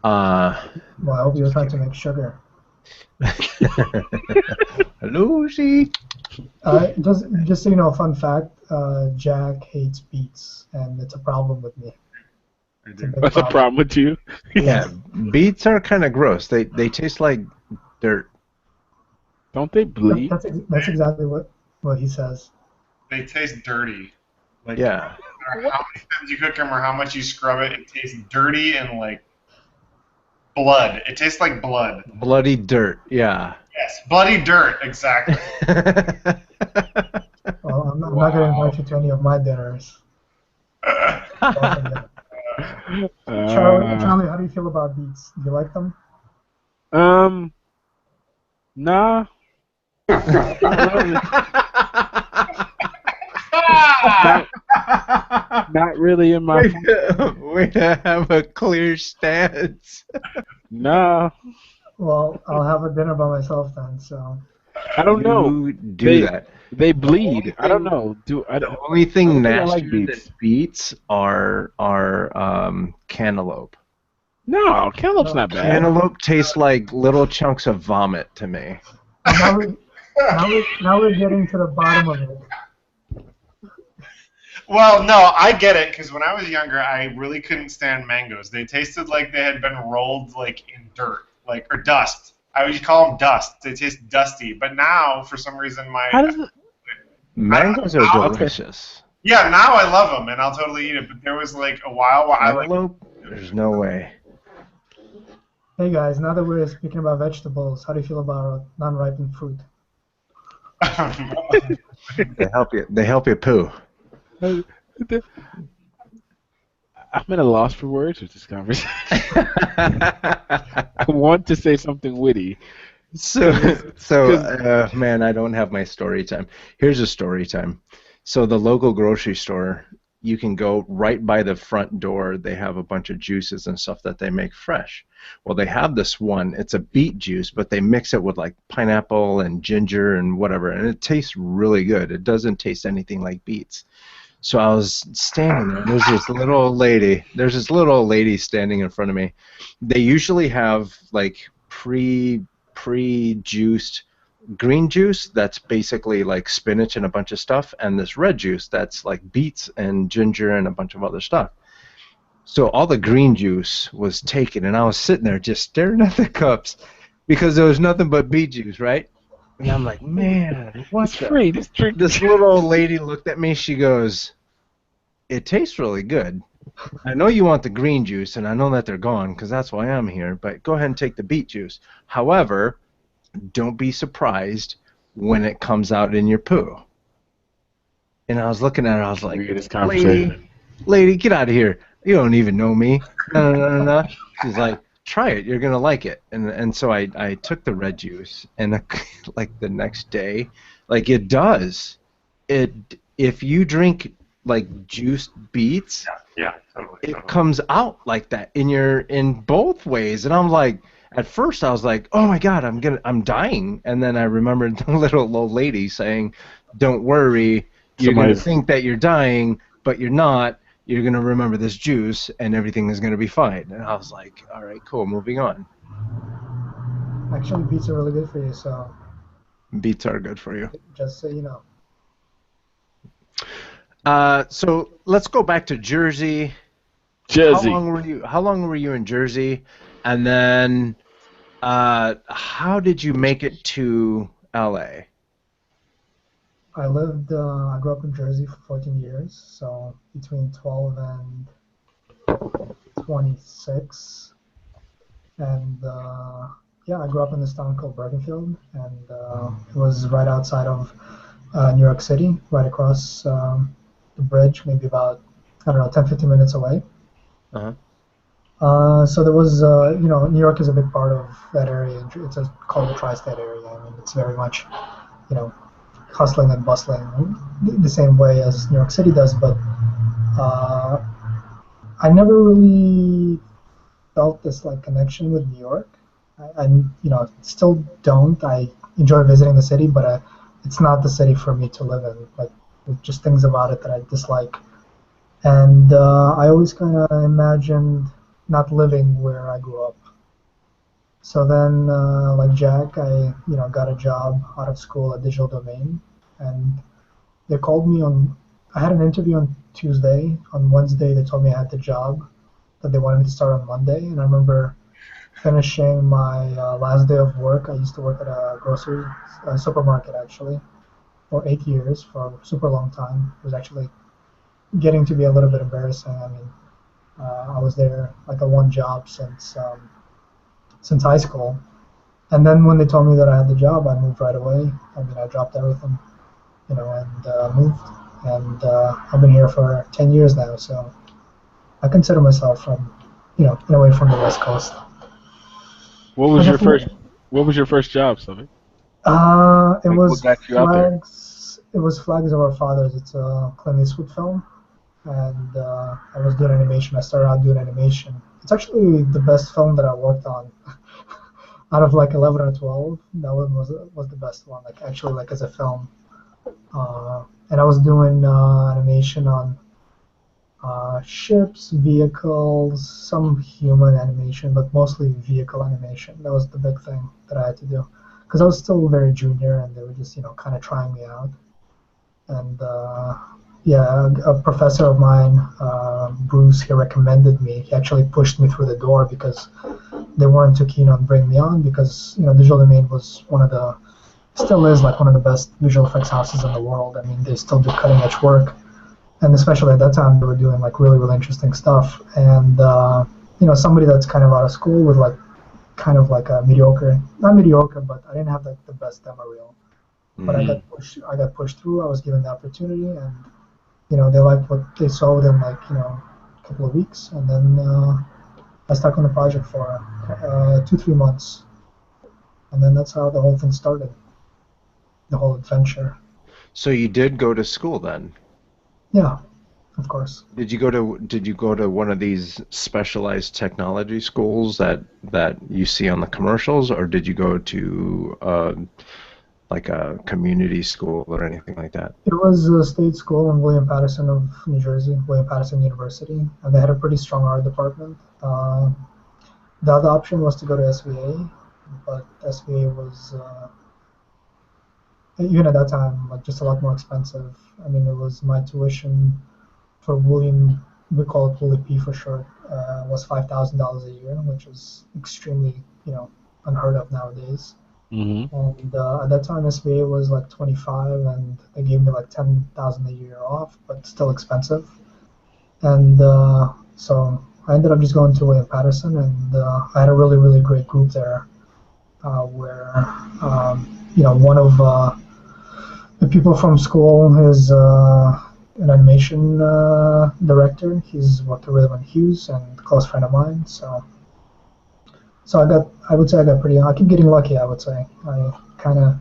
Well, I hope you were trying to make sugar. Lucy. Just so you know, a fun fact, Jack hates beets, and it's a problem with me. It's a big That's a problem with you? Yeah, beets are kind of gross. They taste like dirt. Don't they bleed? That's exactly what he says. They taste dirty. Like, Yeah. no matter how many times you cook them or how much you scrub it, it tastes dirty and like Blood. It tastes like blood. Bloody dirt. Yeah. Yes, bloody dirt. Exactly. Well, I'm not going to invite you to any of my dinners. Charlie, how do you feel about beets? Do you like them? Nah. Not really. Not really in my. Way to have a clear stance. Nah. Well, I'll have a dinner by myself then. So. I don't know. You do that. They bleed. I don't know. The only thing nastier like than beets. beets are cantaloupe. No, cantaloupe's not bad. Cantaloupe tastes like little chunks of vomit to me. Now we're getting to the bottom of it. Well, no, I get it, because when I was younger, I really couldn't stand mangoes. They tasted like they had been rolled like in dirt, or dust. I would call them dust. They taste dusty. But now, for some reason, Mangoes are delicious. Yeah, now I love them, and I'll totally eat it. But there was like a while where Cantaloupe? There's no way. Hey guys, now that we're speaking about vegetables, how do you feel about non-ripened fruit? They help you. They help you poo. I'm at a loss for words with this conversation. I want to say something witty. Man, I don't have my story time. Here's a story time. So the local grocery store, you can go right by the front door. They have a bunch of juices and stuff that they make fresh. Well, they have this one. It's a beet juice, but they mix it with like pineapple and ginger and whatever, and it tastes really good. It doesn't taste anything like beets. So I was standing there, and there's this little old lady. There's this little old lady standing in front of me. They usually have like pre-juiced green juice that's basically like spinach and a bunch of stuff, and this red juice that's like beets and ginger and a bunch of other stuff. So all the green juice was taken, and I was sitting there just staring at the cups because there was nothing but beet juice, right? And I'm like, man, what's free? This little old lady looked at me. She goes, "It tastes really good. I know you want the green juice, and I know that they're gone because that's why I'm here, but go ahead and take the beet juice. However, don't be surprised when it comes out in your poo." And I was looking at her. I was like, lady, get out of here. You don't even know me. No. She's like, try it. You're going to like it. And so I took the red juice, and like the next day, like it does. If you drink like juiced beets, yeah, totally. It comes out like that in both ways. And I'm like, at first I was like, oh my God, I'm dying. And then I remembered the little old lady saying, don't worry, you're going to think that you're dying, but you're not. You're going to remember this juice, and everything is going to be fine. And I was like, all right, cool, moving on. Actually, beets are really good for you, so... Beets are good for you. Just so you know. So let's go back to Jersey. Jersey. How long were you in Jersey? And then how did you make it to LA? I grew up in Jersey for 14 years, so between 12 and 26. And I grew up in this town called Bergenfield, and it was right outside of New York City, right across the bridge, maybe about, 10-15 minutes away. Uh-huh. So there was, New York is a big part of that area. It's called the tri-state area. I mean, it's very much, hustling and bustling the same way as New York City does, but I never really felt this connection with New York. I still don't. I enjoy visiting the city, but it's not the city for me to live in. There's just things about it that I dislike, and I always kind of imagined not living where I grew up. So then, like Jack, I got a job out of school at Digital Domain, and they called me I had an interview on Tuesday. On Wednesday, they told me I had the job, that they wanted me to start on Monday, and I remember finishing my last day of work. I used to work at a supermarket, actually, for 8 years, for a super long time. It was actually getting to be a little bit embarrassing. I mean, I was there like a one job since since high school. And then when they told me that I had the job, I moved right away. I mean, I dropped everything, and moved. And I've been here for 10 years now, so I consider myself from, in a way, from the West Coast. What was your first? What was your first job, Slavik? It Like, was what got you out there? Flags. It was Flags of Our Fathers. It's a Clint Eastwood film, and I was doing animation. I started out doing animation. It's actually the best film that I worked on. Out of like 11 or 12, that one was the best one. Like actually, like as a film. And I was doing animation on ships, vehicles, some human animation, but mostly vehicle animation. That was the big thing that I had to do, because I was still very junior, and they were just kind of trying me out. And yeah, a professor of mine, Bruce, he recommended me. He actually pushed me through the door because they weren't too keen on bringing me on, because Digital Domain was still is like one of the best visual effects houses in the world. I mean, they still do cutting edge work, and especially at that time, they were doing like really, really interesting stuff. And somebody that's kind of out of school with like kind of like a not mediocre, but I didn't have like the best demo reel. But I got pushed through. I was given the opportunity, and they liked what they saw within like a couple of weeks, and then I stuck on the project for 2-3 months, and then that's how the whole thing started, the whole adventure. So you did go to school then? Yeah, of course. Did you go to one of these specialized technology schools that you see on the commercials, or did you go to like a community school or anything like that? It was a state school in William Patterson of New Jersey, William Patterson University, and they had a pretty strong art department. The other option was to go to SVA, but SVA was even at that time like just a lot more expensive. I mean, it was my tuition for William, we call it Willie P for short, was $5,000 a year, which is extremely unheard of nowadays. Mm-hmm. And at that time, SBA was like 25, and they gave me like 10,000 a year off, but still expensive. And so I ended up just going to William Patterson, and I had a really, really great group there, where one of the people from school is an animation director. He's worked with Rhythm and Hughes, and a close friend of mine. So I would say I keep getting lucky, I would say. I kind of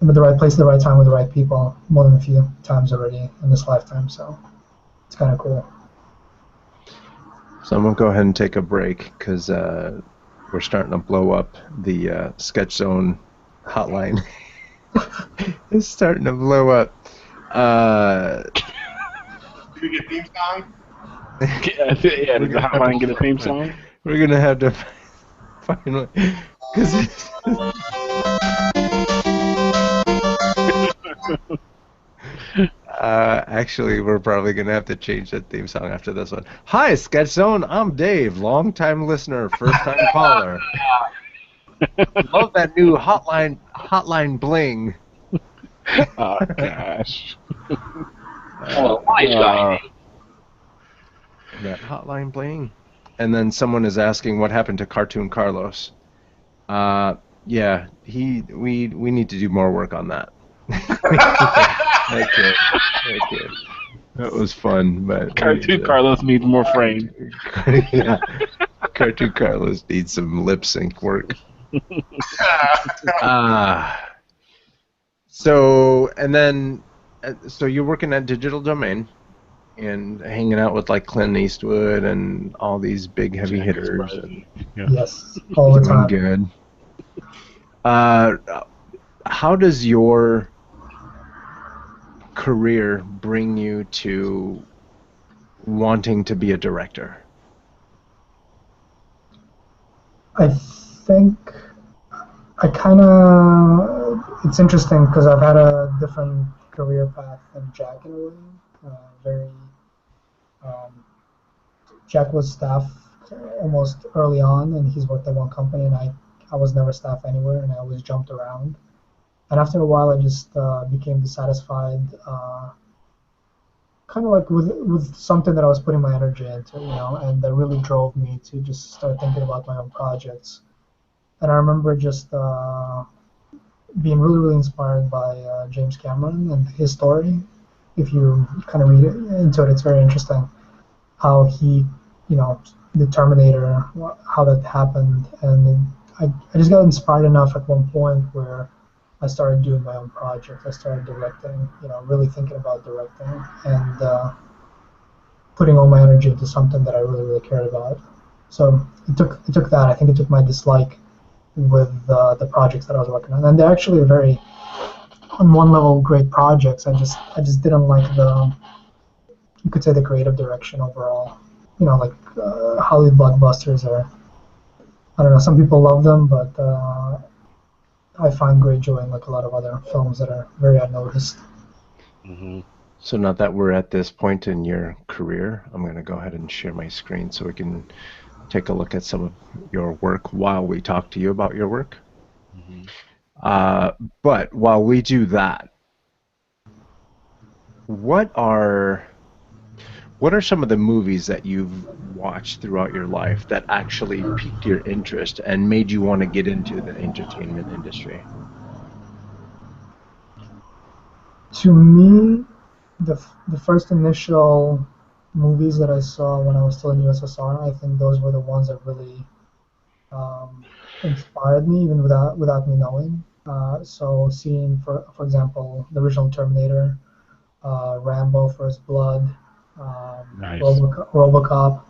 am at the right place at the right time with the right people more than a few times already in this lifetime, so it's kind of cool. So I'm going to go ahead and take a break, because we're starting to blow up the Sketch Zone hotline. It's starting to blow up. Do we get theme song? Yeah, did the hotline get a theme song? We're going to have to finally, because actually, we're probably going to have to change that theme song after this one. Hi, Sketch Zone. I'm Dave, long-time listener, first-time caller. Love that new hotline bling. Oh, gosh. That hotline bling. And then someone is asking what happened to Cartoon Carlos. Yeah, we need to do more work on that. Okay. That was fun, but Cartoon Carlos needs more frame. Yeah. Cartoon Carlos needs some lip sync work. So you're working at Digital Domain and hanging out with like Clint Eastwood and all these big heavy hitters. And Yes, all the time. Good. How does your career bring you to wanting to be a director? I think it's interesting because I've had a different career path than Jack in a way. Jack was staff almost early on, and he's worked at one company, and I was never staff anywhere, and I always jumped around. And after a while, I just became dissatisfied kind of like with something that I was putting my energy into, and that really drove me to just start thinking about my own projects. And I remember just being really, really inspired by James Cameron and his story. If you kind of read into it, it's very interesting how he, you know, the Terminator, how that happened. And I just got inspired enough at one point where I started doing my own projects. I started directing, really thinking about directing and putting all my energy into something that I really, really cared about. So it took that. I think it took my dislike with the projects that I was working on, and they're actually very, on one level, great projects. I just didn't like you could say, the creative direction overall. Like Hollywood blockbusters are, I don't know. Some people love them, but I find great joy in like a lot of other films that are very unnoticed. Hmm. So now that we're at this point in your career, I'm going to go ahead and share my screen so we can take a look at some of your work while we talk to you about your work. Hmm. But while we do that, what are some of the movies that you've watched throughout your life that actually piqued your interest and made you want to get into the entertainment industry? To me, the first initial movies that I saw when I was still in USSR, I think those were the ones that really inspired me, even without me knowing. So seeing, for example, the original Terminator, Rambo: First Blood, Nice. RoboCop.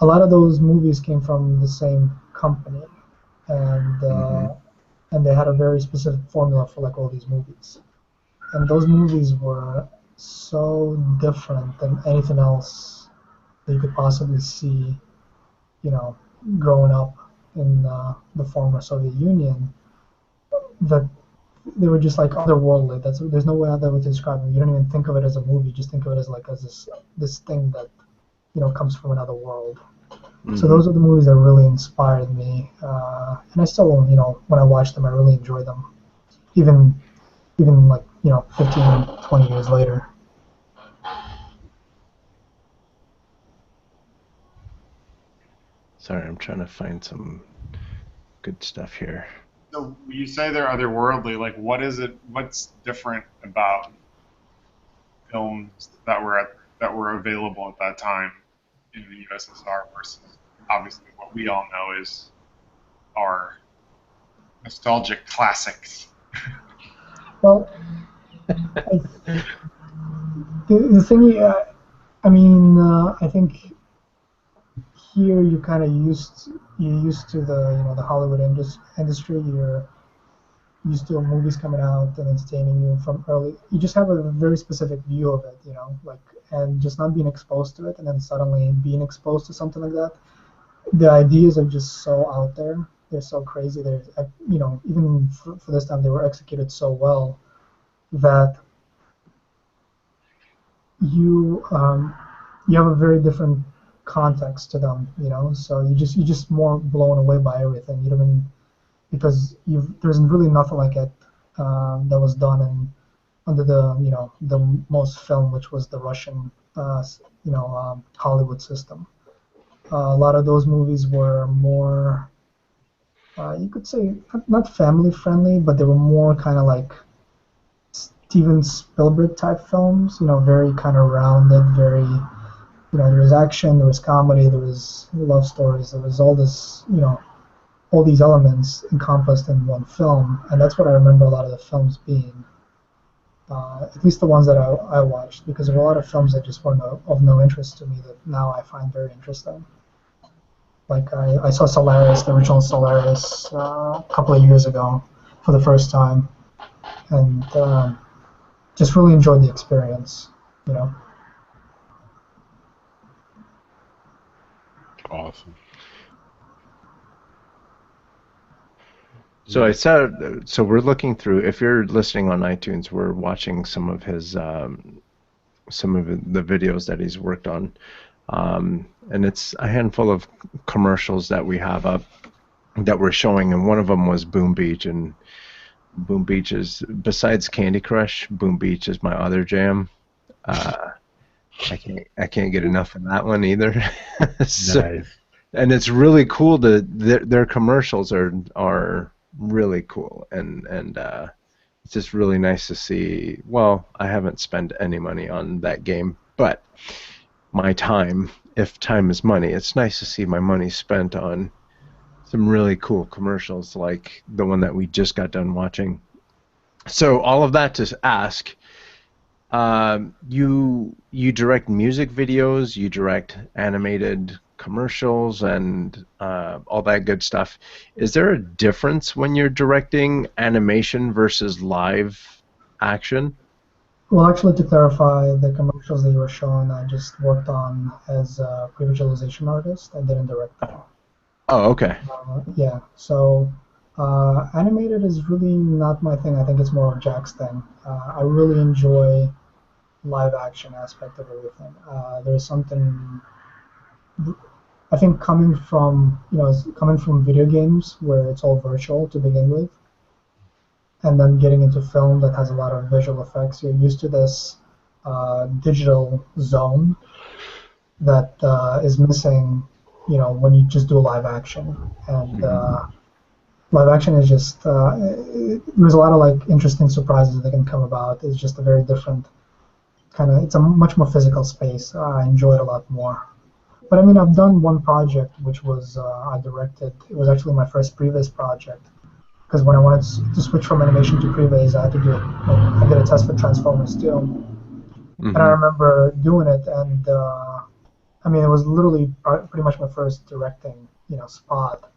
A lot of those movies came from the same company, and Hmm. uh, and they had a very specific formula for like all these movies. And those movies were so different than anything else that you could possibly see, you know, growing up in the former Soviet Union, that they were just like otherworldly. There's no way other way to describe them. You don't even think of it as a movie. You just think of it as like as this thing that comes from another world. So Hmm. those are the movies that really inspired me, and I still, when I watch them, I really enjoy them, even like 15, 20 years later. Sorry, I'm trying to find some good stuff here. So you say they're otherworldly. Like, what is it? What's different about films that were available at that time in the USSR versus obviously what we all know is our nostalgic classics? Well, I, the thing, I think here you're used to the the Hollywood industry. You're used to movies coming out and entertaining you from early. You just have a very specific view of it, like, and just not being exposed to it, and then suddenly being exposed to something like that. The ideas are just so out there. They're so crazy. They're, even for this time, they were executed so well that you you have a very different context to them. So you just more blown away by everything. You don't even, because there's really nothing like it that was done under the most film, which was the Russian Hollywood system. A lot of those movies were more, you could say, not family friendly, but they were more kind of like Steven Spielberg type films. Very kind of rounded, very, there was action, there was comedy, there was love stories, there was all this, all these elements encompassed in one film, and that's what I remember a lot of the films being. At least the ones that I watched, because there were a lot of films that just weren't of no interest to me that now I find very interesting. Like I saw Solaris, the original Solaris, a couple of years ago for the first time, and just really enjoyed the experience. You know. Awesome. So I Yeah. said, so we're looking through. If you're listening on iTunes, we're watching some of the videos that he's worked on, and it's a handful of commercials that we have up that we're showing, and one of them was Boom Beach, and Boom Beach is, besides Candy Crush, Boom Beach is my other jam. Uh, I can't get enough of that one either. So, Nice. and it's really cool to their commercials are really cool, and it's just really nice to see. Well, I haven't spent any money on that game, but my time, if time is money, it's nice to see my money spent on some really cool commercials like the one that we just got done watching. So all of that to ask, you direct music videos, you direct animated commercials, and all that good stuff. Is there a difference when you're directing animation versus live action? Well, actually, to clarify, the commercials that you were showing, I just worked on as a pre-visualization artist. I didn't direct them. Oh, okay. Yeah, so animated is really not my thing. I think it's more of Jack's thing. I really enjoy live action aspect of everything. There's something I think coming from video games where it's all virtual to begin with, and then getting into film that has a lot of visual effects. You're used to this digital zone that is missing, when you just do live action. And live action is just there's a lot of like interesting surprises that can come about. It's just a very different kind of. It's a much more physical space. I enjoy it a lot more. But I mean, I've done one project which was I directed. It was actually my first Previs project. Because when I wanted to switch from animation to Previs, I had to do it. I did a test for Transformers too, and I remember doing it, and I mean, it was literally pretty much my first directing, spot.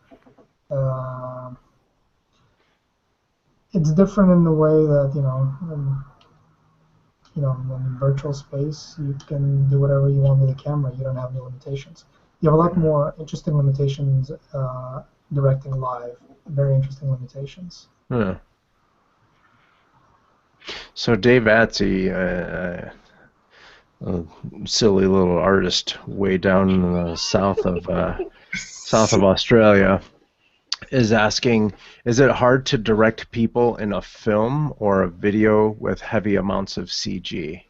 It's different in the way that in virtual space you can do whatever you want with the camera. You don't have any limitations. You have a lot more interesting limitations directing live. Very interesting limitations. Yeah. So Dave Atsey, a silly little artist way down in the south of Australia, is asking, is it hard to direct people in a film or a video with heavy amounts of CG?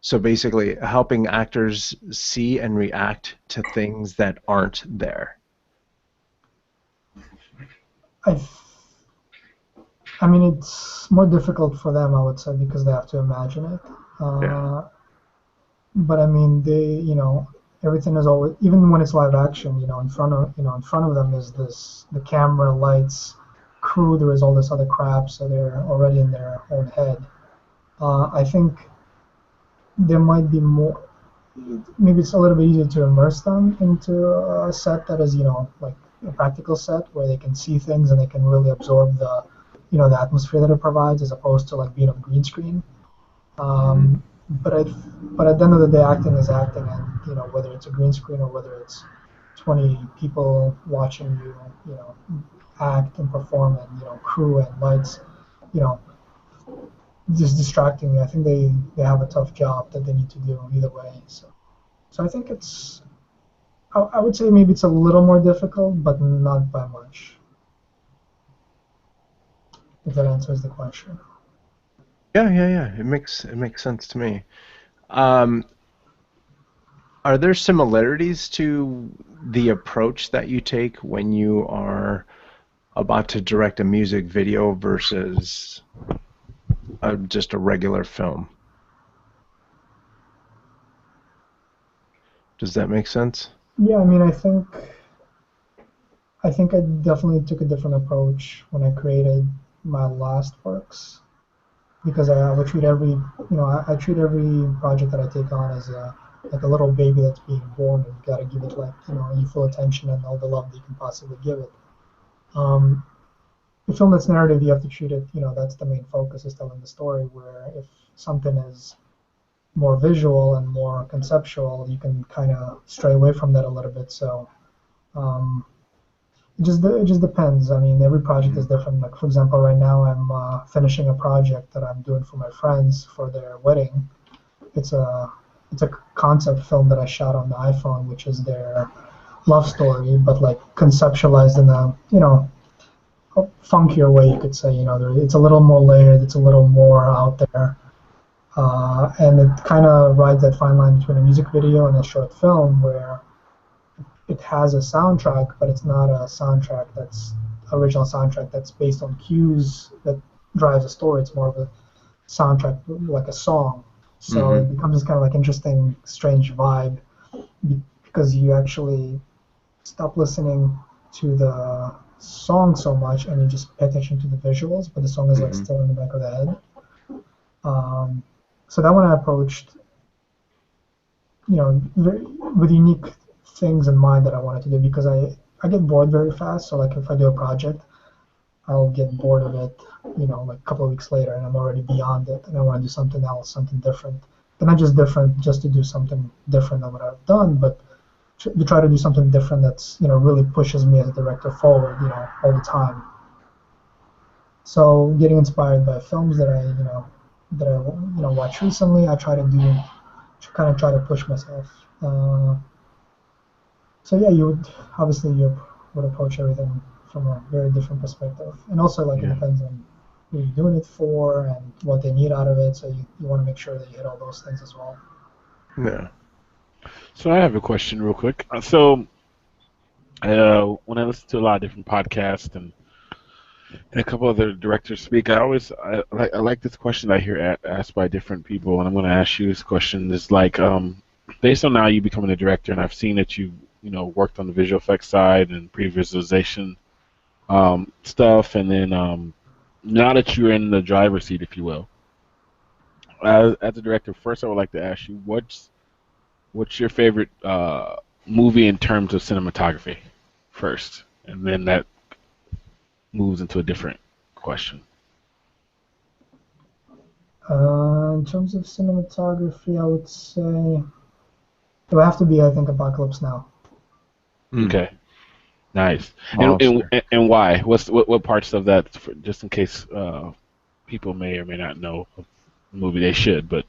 So basically helping actors see and react to things that aren't there. I mean, it's more difficult for them, I would say, because they have to imagine it. Yeah. But I mean, everything is always, even when it's live action, in front of them is the camera, lights, crew. There is all this other crap, so they're already in their own head. I think there might be more. Maybe it's a little bit easier to immerse them into a set that is, like a practical set where they can see things and they can really absorb the atmosphere that it provides, as opposed to like being on green screen. But at the end of the day, acting is acting, and whether it's a green screen or whether it's 20 people watching you, act and perform, and crew and lights, just distracting you. I think they have a tough job that they need to do either way. So I think I would say maybe it's a little more difficult, but not by much. If that answers the question. Yeah. It makes sense to me. Are there similarities to the approach that you take when you are about to direct a music video versus just a regular film? Does that make sense? Yeah, I mean, I think I definitely took a different approach when I created my last works, because I would treat I treat every project that I take on as like a little baby that's being born, and you gotta give it your full attention and all the love that you can possibly give it. A film that's narrative, you have to treat it, that's the main focus, is telling the story, where if something is more visual and more conceptual, you can kind of stray away from that a little bit. So it just depends. I mean, every project is different. Like, for example, right now I'm finishing a project that I'm doing for my friends for their wedding. It's a concept film that I shot on the iPhone, which is their love story, but like conceptualized in a funkier way, you could say. It's a little more layered. It's a little more out there. And it kind of rides that fine line between a music video and a short film where it has a soundtrack, but it's not a soundtrack that's original soundtrack that's based on cues that drives a story. It's more of a soundtrack, like a song. So it becomes this kind of like interesting, strange vibe because you actually stop listening to the song so much and you just pay attention to the visuals, but the song is like still in the back of the head. So that one I approached, with unique things in mind that I wanted to do because I get bored very fast. So like if I do a project, I'll get bored of it, like a couple of weeks later, and I'm already beyond it, and I want to do something else, something different. But not just different, just to do something different than what I've done, but to try to do something different that's really pushes me as a director forward, all the time. So getting inspired by films that I watched recently, I try to push myself. So yeah, you would approach everything from a very different perspective, and also like it depends on who you're doing it for and what they need out of it. So you want to make sure that you hit all those things as well. Yeah. So I have a question real quick. So when I listen to a lot of different podcasts and a couple other directors speak, I like this question I hear asked by different people, and I'm going to ask you this question. Is like, based on now you becoming a director, and I've seen that you worked on the visual effects side and pre-visualization stuff, and then now that you're in the driver's seat, if you will, as a director, first I would like to ask you what's your favorite movie in terms of cinematography first, and then that moves into a different question. In terms of cinematography, I would say it would have to be, I think, Apocalypse Now. Okay, nice. And why? What parts of that? Just in case people may or may not know the movie, they should. But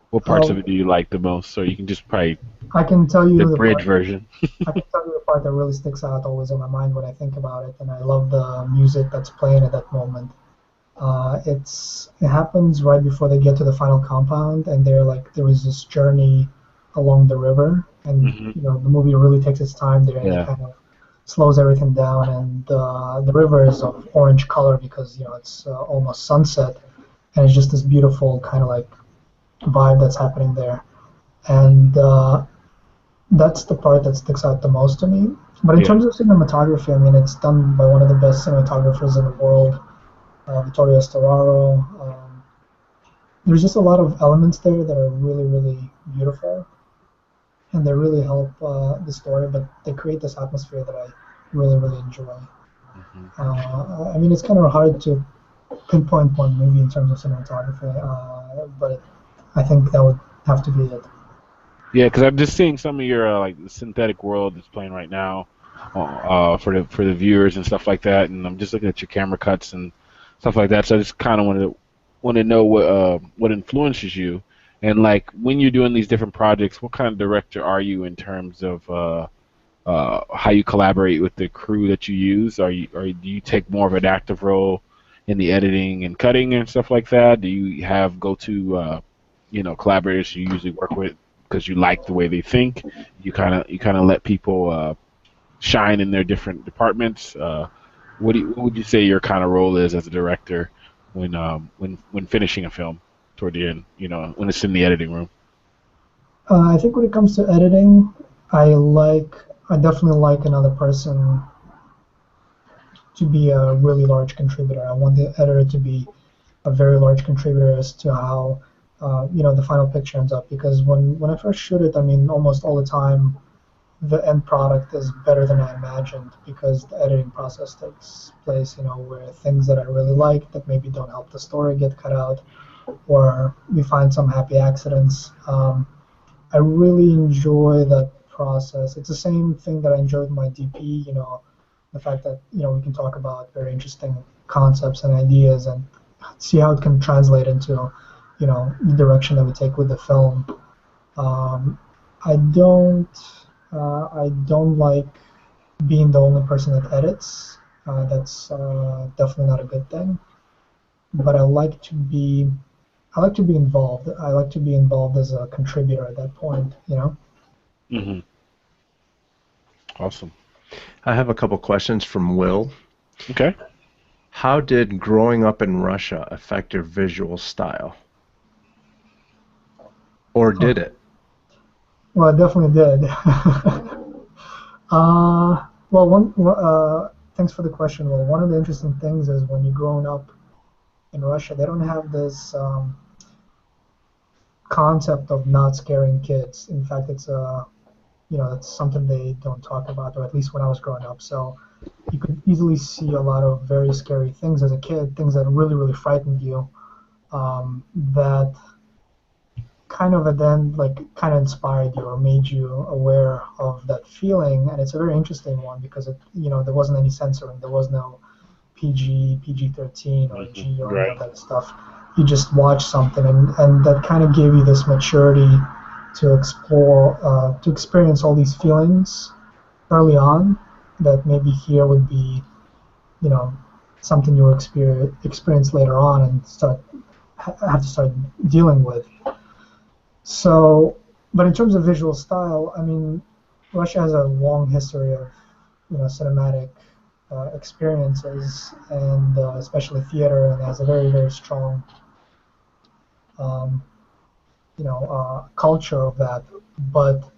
what parts of it do you like the most? So you can just probably. I can tell you the bridge version. I can tell you the part that really sticks out always in my mind when I think about it, and I love the music that's playing at that moment. It happens right before they get to the final compound, and there is this journey along the river, and the movie really takes its time there, and it kind of slows everything down, and the river is of orange color because it's almost sunset, and it's just this beautiful kind of like vibe that's happening there, and that's the part that sticks out the most to me. But in terms of cinematography, I mean, it's done by one of the best cinematographers in the world, Vittorio Storaro. There's just a lot of elements there that are really, really beautiful, and they really help the story, but they create this atmosphere that I really, really enjoy. I mean, it's kind of hard to pinpoint one movie in terms of cinematography, but I think that would have to be it. Yeah, because I'm just seeing some of your like the synthetic world that's playing right now for the viewers and stuff like that, and I'm just looking at your camera cuts and stuff like that. So I just kind of want to know what influences you, and like when you're doing these different projects, what kind of director are you in terms of how you collaborate with the crew that you use? Do you take more of an active role in the editing and cutting and stuff like that? Do you have go-to collaborators you usually work with because you like the way they think? You kind of let people shine in their different departments. What would you say your kind of role is as a director when finishing a film toward the end? When it's in the editing room. I think when it comes to editing, I definitely like another person to be a really large contributor. I want the editor to be a very large contributor as to how the final picture ends up. Because when I first shoot it, I mean, almost all the time, the end product is better than I imagined because the editing process takes place, where things that I really like that maybe don't help the story get cut out, or we find some happy accidents. I really enjoy that process. It's the same thing that I enjoyed with my DP, the fact that, we can talk about very interesting concepts and ideas and see how it can translate into, the direction that we take with the film. I don't like being the only person that edits. That's definitely not a good thing. But I like to be I like to be involved. I like to be involved as a contributor at that point, you know? Mm-hmm. Awesome. I have a couple questions from Will. Okay. How did growing up in Russia affect your visual style? Or did it? Well, it definitely did. Well, thanks for the question. Well, one of the interesting things is when you're growing up in Russia, they don't have this concept of not scaring kids. In fact, it's something they don't talk about, or at least when I was growing up. So you could easily see a lot of very scary things as a kid, things that really, really frightened you, that kind of then kind of inspired you or made you aware of that feeling. And it's a very interesting one because there wasn't any censoring, there was no PG-13 or G or any Right. of that stuff. You just watch something, and that kind of gave you this maturity to explore, to experience all these feelings early on that maybe here would be, something you will experience later on and have to start dealing with. So, but in terms of visual style, I mean, Russia has a long history of, cinematic experiences and especially theater, and has a very, very strong, um, culture of that. But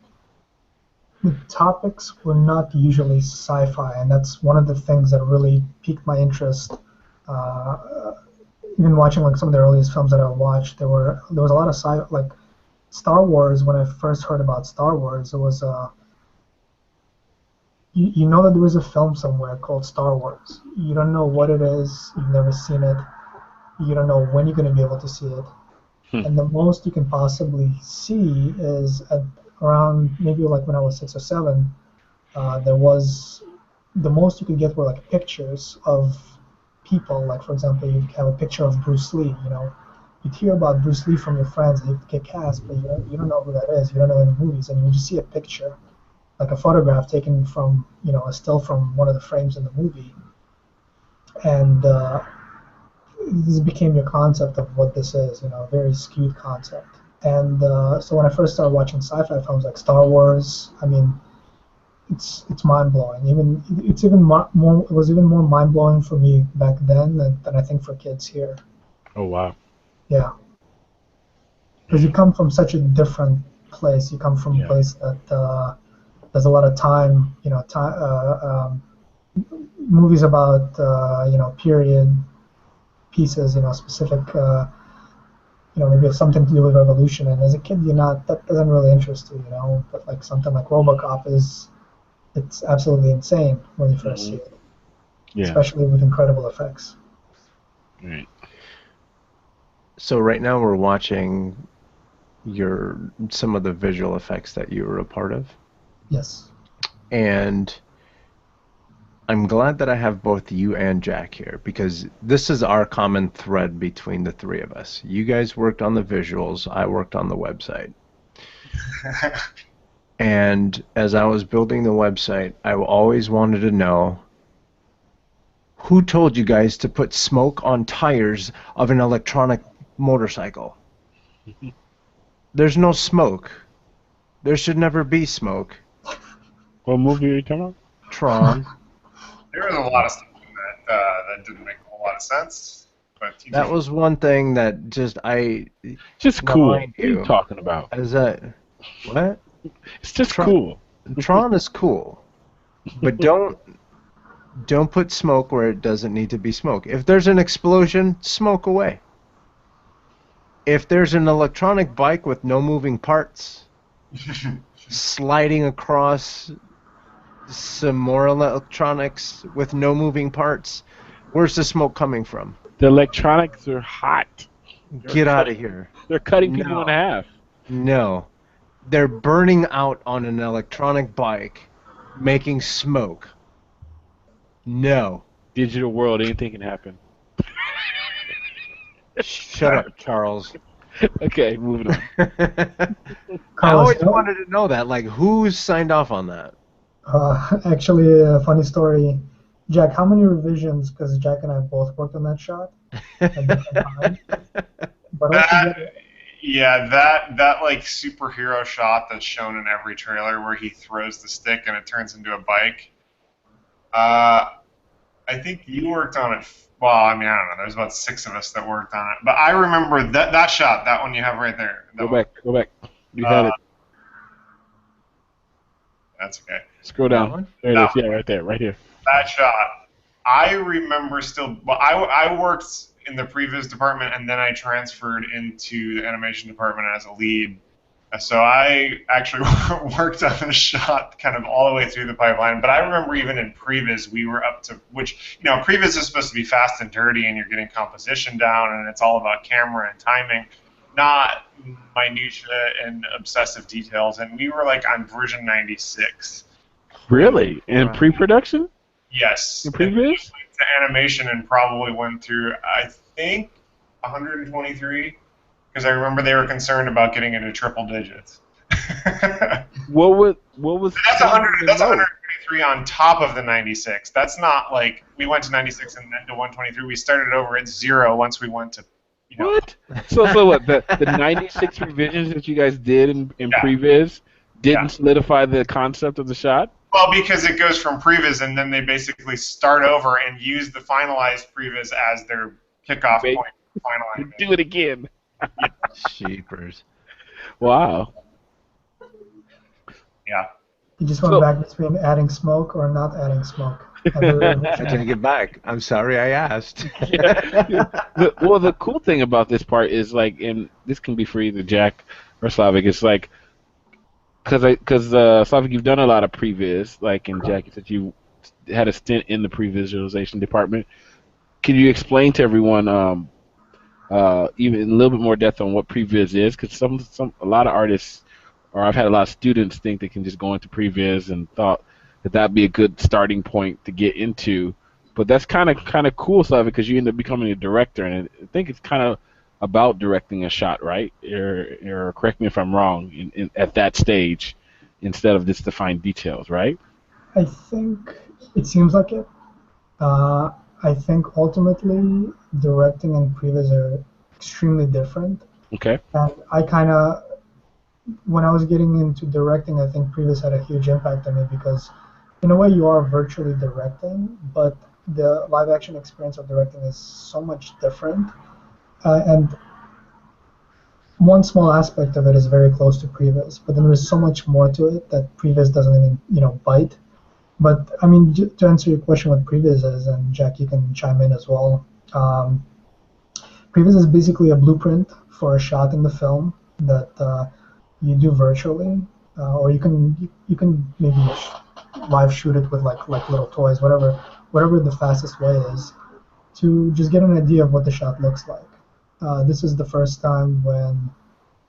the topics were not usually sci-fi, and that's one of the things that really piqued my interest. Even watching some of the earliest films that I watched, there was a lot of Star Wars. When I first heard about Star Wars, it was you know that there is a film somewhere called Star Wars. You don't know what it is. You've never seen it. You don't know when you're going to be able to see it. And the most you can possibly see is around maybe when I was 6 or 7. There was the most you could get were pictures of people. Like, for example, you have a picture of Bruce Lee. You'd hear about Bruce Lee from your friends, and he'd kick ass, but you don't know who that is. You don't know any movies, and you just see a picture, like a photograph taken from, a still from one of the frames in the movie, and this became your concept of what this is. A very skewed concept. And so when I first started watching sci-fi films like Star Wars, I mean, it's mind blowing. It was even more mind blowing for me back then than I think for kids here. Oh, wow. Yeah, because you come from such a different place. You come from a place that there's a lot of time. Movies about period pieces. Specific. Maybe have something to do with revolution. And as a kid, that doesn't really interest you. But something like RoboCop it's absolutely insane when you first see it, especially with incredible effects. Right. So right now we're watching some of the visual effects that you were a part of. Yes. And I'm glad that I have both you and Jack here, because this is our common thread between the three of us. You guys worked on the visuals, I worked on the website. And as I was building the website, I always wanted to know, who told you guys to put smoke on tires of an electronic motorcycle? There's no smoke. There should never be smoke. What movie are you talking about? Tron. There was a lot of stuff in that didn't make a whole lot of sense. But That was one thing that just cool. What are mind you talking about? Is that what? It's just cool. Tron is cool, but don't put smoke where it doesn't need to be smoke. If there's an explosion, smoke away. If there's an electronic bike with no moving parts, sliding across some more electronics with no moving parts, where's the smoke coming from? The electronics are hot. Get out of here. They're cutting people in half. No. They're burning out on an electronic bike, making smoke. No. Digital world, anything can happen. Shut up, Charles. Okay, moving on. I always wanted to know that. Who's signed off on that? Actually, a funny story. Jack, how many revisions? Because Jack and I both worked on that shot at different times. but altogether, Yeah, that like superhero shot that's shown in every trailer where he throws the stick and it turns into a bike. I think you worked on it. Well, I mean, I don't know. There's about 6 of us that worked on it, but I remember that shot, that one you have right there. Go back. You had it. That's okay. Scroll That down. one? There it That is. Yeah, right there, right here. That shot, I remember still. Well, I worked in the Previs department, and then I transferred into the animation department as a lead. So I actually worked on the shot kind of all the way through the pipeline. But I remember even in Previs, we were up to, which, Previs is supposed to be fast and dirty, and you're getting composition down, and it's all about camera and timing, not minutia and obsessive details. And we were like on version 96. Really? In pre-production? Yes. In Previs? To animation and probably went through, I think, 123, because I remember they were concerned about getting into triple digits. What was? That's 123 on top of the 96. That's not like we went to 96 and then to 123. We started over at 0 once we went to. What? So what? The 96 revisions that you guys did in Previs didn't solidify the concept of the shot? Well, because it goes from Previs, and then they basically start over and use the finalized Previs as their kickoff point. Final Do it again. Sheepers. Wow. Yeah. you just went back between adding smoke or not adding smoke. I take it back. I'm sorry I asked. Well, the cool thing about this part is, like, and this can be for either Jack or Slavik, it's like, because Slavik, you've done a lot of previs, like, and Jack, you said you had a stint in the pre-visualization department. Can you explain to everyone, even in a little bit more depth on what previs is? Because a lot of artists, or I've had a lot of students think they can just go into previs and thought that that'd be a good starting point to get into. But that's kind of cool, Slavik, because you end up becoming a director, and I think it's kind of about directing a shot, right? Or correct me if I'm wrong, at that stage, instead of just the fine details, right? I think it seems like it. I think ultimately directing and previs are extremely different. Okay. And when I was getting into directing, I think previs had a huge impact on me because in a way you are virtually directing, but the live action experience of directing is so much different. And one small aspect of it is very close to previs, but then there's so much more to it that previs doesn't even, bite. But I mean, to answer your question, what previs is, and Jack, you can chime in as well. Previs is basically a blueprint for a shot in the film that you do virtually, or you can maybe live shoot it with like little toys, whatever the fastest way is, to just get an idea of what the shot looks like. This is the first time when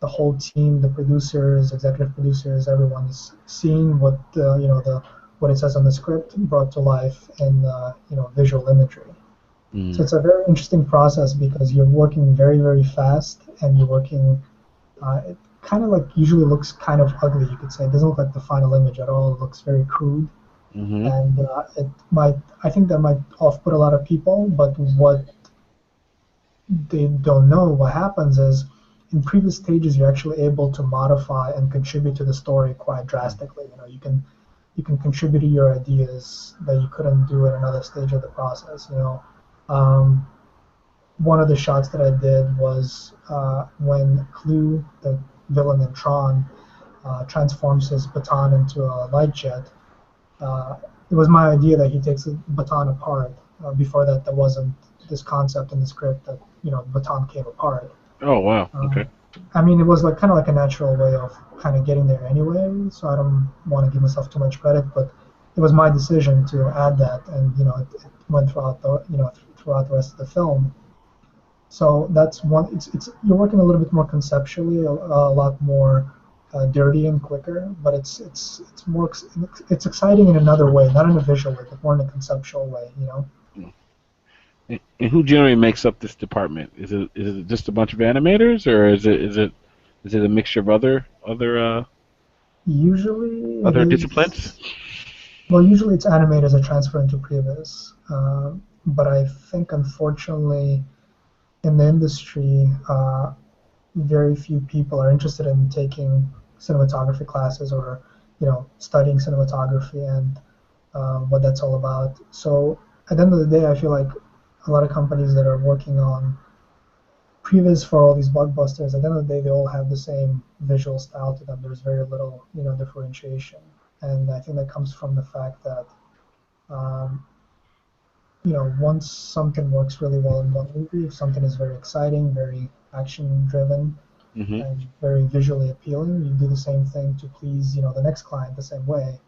the whole team, the producers, executive producers, everyone is seeing what what it says on the script brought to life in visual imagery. So it's a very interesting process because you're working very, very fast, and you're working. It kind of like usually looks kind of ugly, you could say. It doesn't look like the final image at all. It looks very crude, and I think that might off-put a lot of people. But what they don't know, what happens is, in previous stages, you're actually able to modify and contribute to the story quite drastically. You can contribute to your ideas that you couldn't do at another stage of the process. One of the shots that I did was when Clue, the villain in Tron, transforms his baton into a light jet. It was my idea that he takes the baton apart. Before that, there wasn't this concept in the script that the baton came apart. Oh wow! Okay. I mean, it was kind of like a natural way of kind of getting there anyway. So I don't want to give myself too much credit, but it was my decision to add that, and it went throughout the rest of the film. So that's one. It's you're working a little bit more conceptually, a lot more dirty and quicker, but it's more it's exciting in another way, not in a visual way, but more in a conceptual way. And who generally makes up this department? Is it just a bunch of animators, or is it a mixture of other usually disciplines? Well, usually it's animators that transfer into Previs, but I think unfortunately in the industry very few people are interested in taking cinematography classes or studying cinematography and what that's all about. So at the end of the day, I feel like a lot of companies that are working on previs for all these blockbusters, at the end of the day, they all have the same visual style to them. There's very little, differentiation, and I think that comes from the fact that, um, once something works really well in one movie, if something is very exciting, very action-driven, Hmm. and very visually appealing, you do the same thing to please, the next client the same way.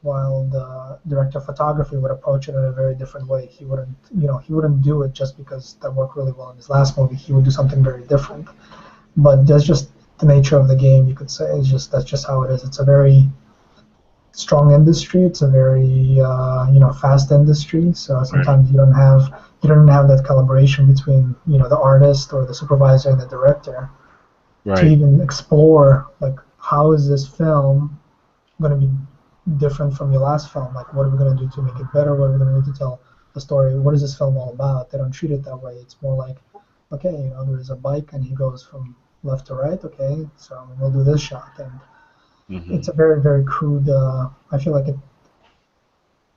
While the director of photography would approach it in a very different way. He wouldn't do it just because that worked really well in his last movie. He would do something very different. But that's just the nature of the game, you could say. That's just how it is. It's a very strong industry. It's a very fast industry. So sometimes you don't have that collaboration between the artist or the supervisor and the director to Right. even explore like how is this film going to be different from your last film? Like, what are we going to do to make it better? What are we going to do to tell the story? What is this film all about? They don't treat it that way. It's more like, okay, there's a bike and he goes from left to right. Okay, so we'll do this shot, and Hmm. it's a very, very crude. I feel like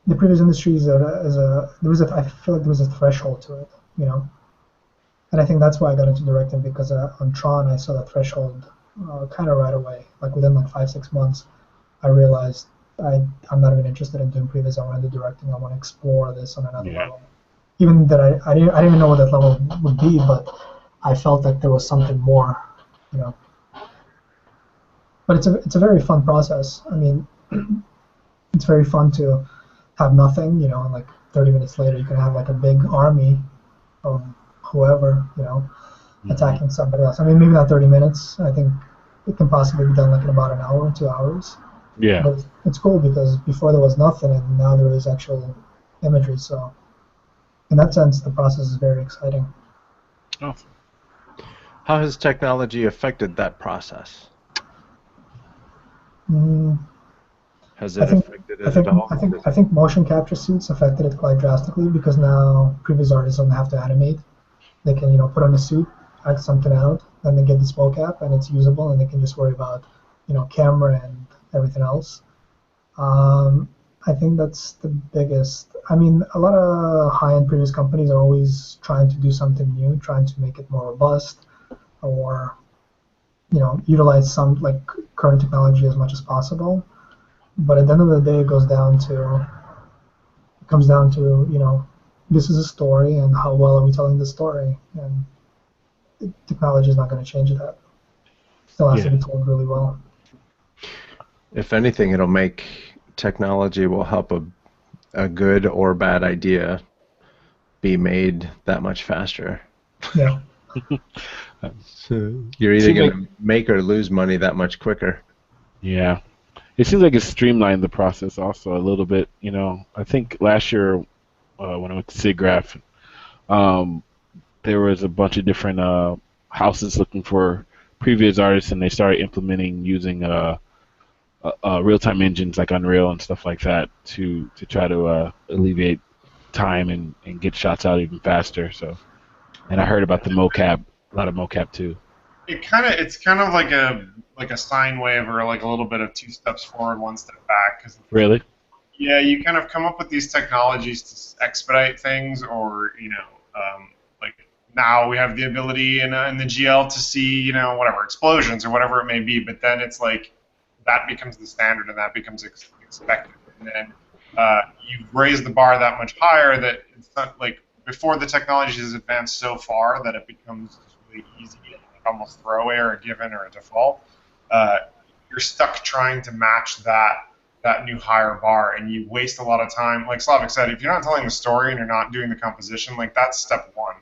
the previous industry I feel like there was a threshold to it. And I think that's why I got into directing because on Tron I saw that threshold kind of right away. Like within like 5 6 months, I realized I'm not even interested in doing previs. I want to do directing. I want to explore this on another Yeah. level. Even that I didn't even know what that level would be, but I felt like there was something more, you know. But it's a very fun process. I mean, it's very fun to have nothing, and like 30 minutes later you can have like a big army of whoever, Hmm. attacking somebody else. I mean, maybe not 30 minutes. I think it can possibly be done like in about an hour, 2 hours. Yeah. But it's cool because before there was nothing and now there is actual imagery. So in that sense, the process is very exciting. Awesome. How has technology affected that process? Mm, Has I it think affected I it at think all? I think I think motion capture suits affected it quite drastically because now previous artists don't have to animate. They can put on a suit, act something out, then they get this mocap and it's usable, and they can just worry about camera and everything else. Um, I think that's the biggest. I mean, a lot of high-end previous companies are always trying to do something new, trying to make it more robust, or utilize some like current technology as much as possible. But at the end of the day, it comes down to this is a story, and how well are we telling the story? And technology is not going to change that. Still has to Yeah. be told really well. If anything, it'll make technology will help a good or bad idea be made that much faster. Yeah. So you're It either seems going like, to make or lose money that much quicker. yeah. It seems like it's streamlined the process also a little bit. I think last year when I went to SIGGRAPH, um, there was a bunch of different houses looking for previous artists, and they started implementing using real-time engines like Unreal and stuff like that to try to alleviate time and get shots out even faster. So, and I heard about the mocap, a lot of mocap too. It's kind of like a sine wave or like a little bit of two steps forward, one step back. Because Really? yeah, you kind of come up with these technologies to expedite things, or like now we have the ability in the GL to see whatever explosions or whatever it may be. But then it's like that becomes the standard and that becomes expected, and then you raise the bar that much higher that it's not like before the technology has advanced so far that it becomes just really easy and like almost throwaway or a given or a default. Uh, you're stuck trying to match that new higher bar, and you waste a lot of time. Like Slavik said, if you're not telling the story and you're not doing the composition, like that's step one.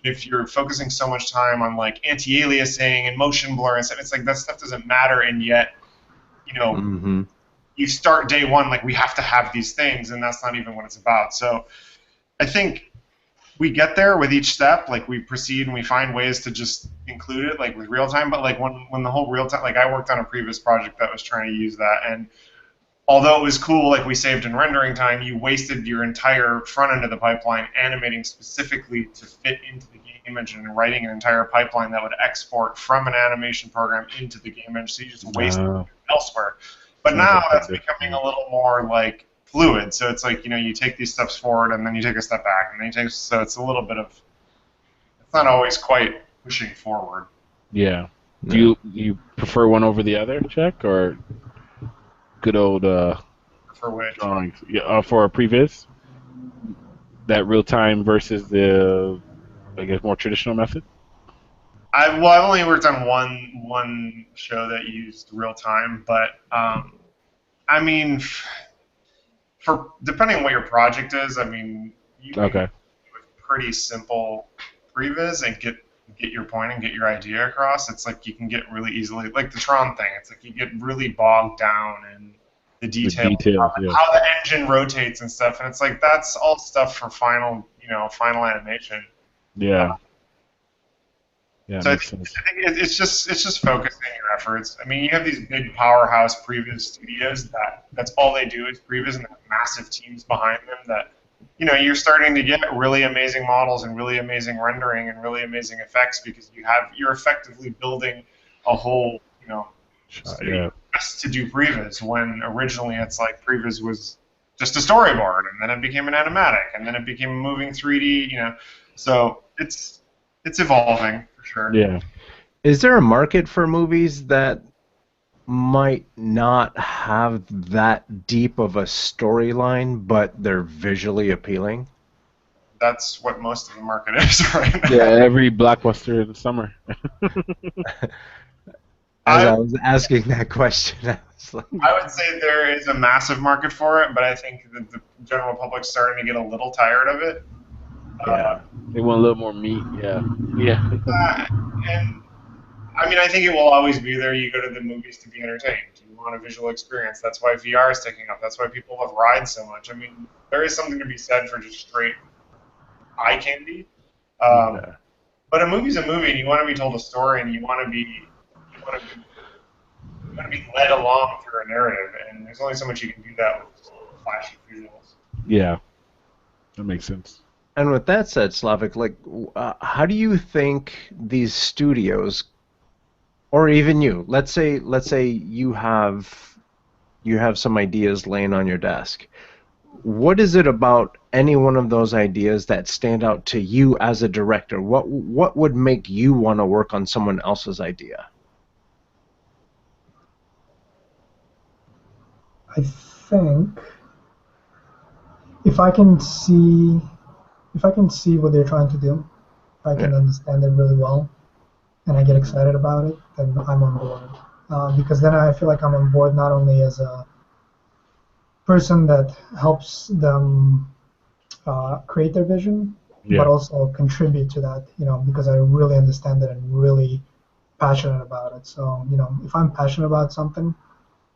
If you're focusing so much time on like anti-aliasing and motion blur and stuff, it's like that stuff doesn't matter, and yet you know Mm-hmm. you start day one like we have to have these things, and that's not even what it's about. So I think we get there with each step. Like we proceed and we find ways to just include it, like with real time. But like when the whole real time, like I worked on a previous project that was trying to use that, and although it was cool, like we saved in rendering time, you wasted your entire front end of the pipeline animating specifically to fit into the game engine and writing an entire pipeline that would export from an animation program into the game engine. So you just wasted it elsewhere. But now that's becoming a little more like fluid. So it's like, you take these steps forward and then you take a step back, and then so it's a little bit of, it's not always quite pushing forward. Yeah. Do you prefer one over the other, Chuck, or good old for which drawings? Yeah, for a previs, that real time versus the, I guess, more traditional method. I've only worked on one show that used real time, but I mean, for depending on what your project is, I mean, you can do pretty simple previs and get your point and get your idea across. It's like you can get really easily, like the Tron thing, it's like you get really bogged down in the details, how the engine rotates and stuff, and it's like that's all stuff for final animation. Yeah. So I think it's just focusing your efforts. I mean, you have these big powerhouse previs studios that's all they do is previs, and they have massive teams behind them that, you're starting to get really amazing models and really amazing rendering and really amazing effects because you're effectively building a whole, studio just to do previs, when originally it's like previs was just a storyboard, and then it became an animatic, and then it became a moving 3D, so it's evolving. Sure. Yeah. Is there a market for movies that might not have that deep of a storyline, but they're visually appealing? That's what most of the market is right now. Yeah, every blockbuster in the summer. As I was asking that question, I was like, I would say there is a massive market for it, but I think that the general public's starting to get a little tired of it. Yeah, they want a little more meat. Yeah. And I mean, I think it will always be there. You go to the movies to be entertained. You want a visual experience. That's why VR is taking up. That's why people love rides so much. I mean, there is something to be said for just straight eye candy. But a movie's a movie, and you want to be told a story, and you want to be led along through a narrative. And there's only so much you can do that with flashy visuals. Yeah, that makes sense. And with that said, Slavik, like, how do you think these studios, or even you, let's say you have some ideas laying on your desk. What is it about any one of those ideas that stand out to you as a director? What would make you want to work on someone else's idea? I think if I can see what they're trying to do, if I can understand it really well, and I get excited about it, then I'm on board. Because then I feel like I'm on board not only as a person that helps them create their vision, but also contribute to that, because I really understand it and really passionate about it. So, if I'm passionate about something,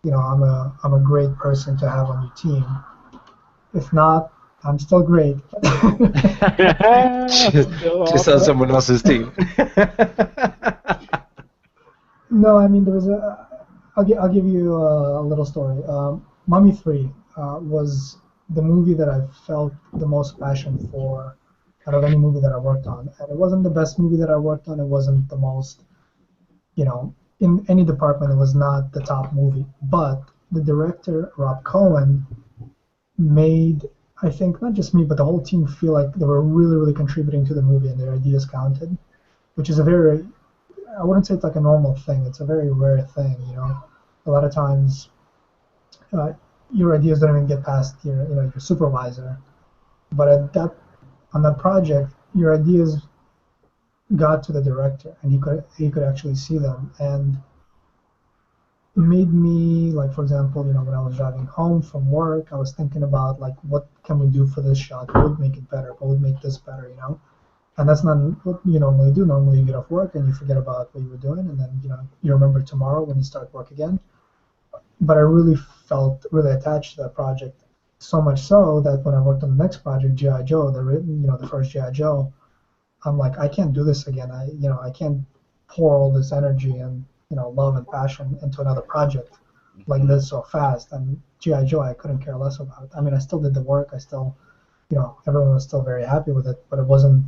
I'm a great person to have on your team. If not, I'm still great. Just on someone else's team. No, I mean, there was I'll give you a little story. Mummy 3 was the movie that I felt the most passion for out of any movie that I worked on. And it wasn't the best movie that I worked on. It wasn't the most, in any department, it was not the top movie. But the director, Rob Cohen, made, I think, not just me, but the whole team feel like they were really, really contributing to the movie and their ideas counted, which is a very, I wouldn't say it's like a normal thing. It's a very rare thing, A lot of times, your ideas don't even get past your supervisor. But on that project, your ideas got to the director, and he could actually see them. And it made me, like, for example, when I was driving home from work, I was thinking about, like, what can we do for this shot? What would make it better? What would make this better, And that's not what you normally do. Normally you get off work and you forget about what you were doing, and then, you remember tomorrow when you start work again. But I really felt really attached to that project, so much so that when I worked on the next project, G.I. Joe, the first G.I. Joe, I'm like, I can't do this again. I can't pour all this energy and love and passion into another project like this so fast. And G.I. Joe, I couldn't care less about. I mean, I still did the work. I still, everyone was still very happy with it, but it wasn't.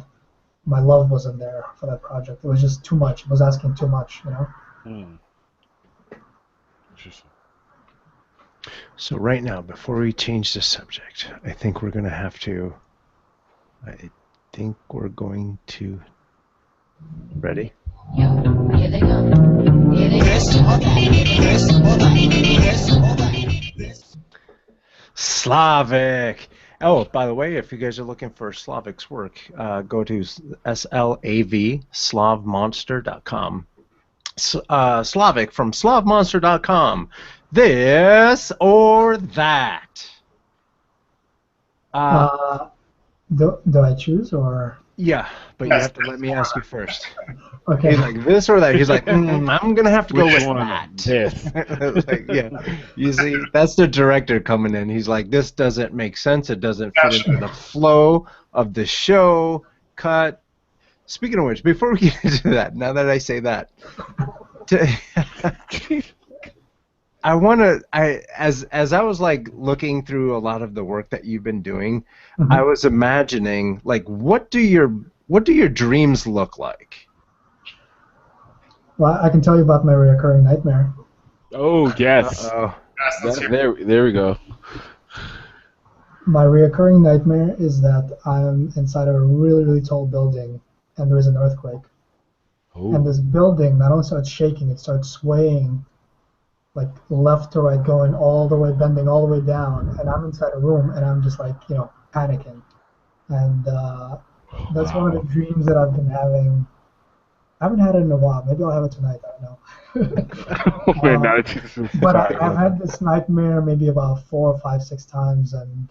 My love wasn't there for that project. It was just too much. It was asking too much. Interesting. So right now, before we change the subject, I think we're going to have to. I think we're going to. Ready? Here they come. Here they Slavik. Oh, by the way, if you guys are looking for Slavik's work, go to SLAV, slavmonster.com. Slavik from slavmonster.com. This or that? Do I choose or? Yeah, but you have to let me ask you first. Okay. He's like, this or that? He's like, I'm going to have to go Which with one? that. This. Like, yeah. You see, that's the director coming in. He's like, this doesn't make sense. It doesn't fit into the flow of the show. Cut. Speaking of which, before we get into that, now that I say that, as I was like looking through a lot of the work that you've been doing, I was imagining like what do your dreams look like? Well, I can tell you about my recurring nightmare. Oh, yes. There we go. My recurring nightmare is that I'm inside of a really, really tall building, and there is an earthquake. Oh. And this building not only starts shaking, it starts swaying, like left to right, going all the way, bending all the way down. And I'm inside a room, and I'm just like, panicking. And that's one of the dreams that I've been having. I haven't had it in a while. Maybe I'll have it tonight. I don't know. But I've had this nightmare maybe about 4 or 5, 6 times, and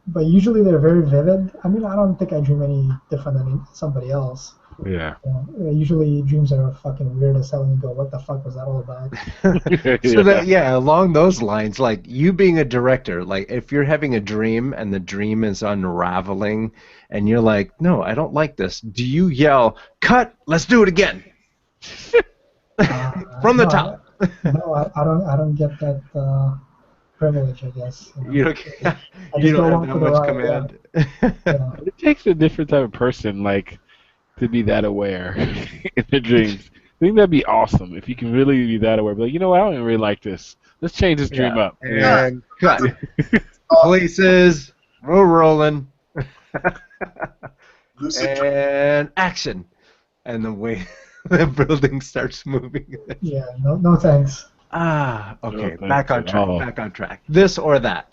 but usually they're very vivid. I mean, I don't think I dream any different than somebody else. Yeah. Usually dreams are fucking weird as hell, and you go, "What the fuck was that all about?" So along those lines, like you being a director, like if you're having a dream and the dream is unraveling, and you're like, "No, I don't like this," do you yell, "Cut! Let's do it again"? From the top. No, I don't get that privilege, I guess. You don't have that much command. Yeah. It takes a different type of person, like, to be that aware in their dreams. I think that'd be awesome if you can really be that aware. But you know what? I don't really like this. Let's change this dream up. And cut. Places. We're rolling. And action. And the way the building starts moving. Yeah. No thanks. Okay. No, back on track. Back on track. This or that.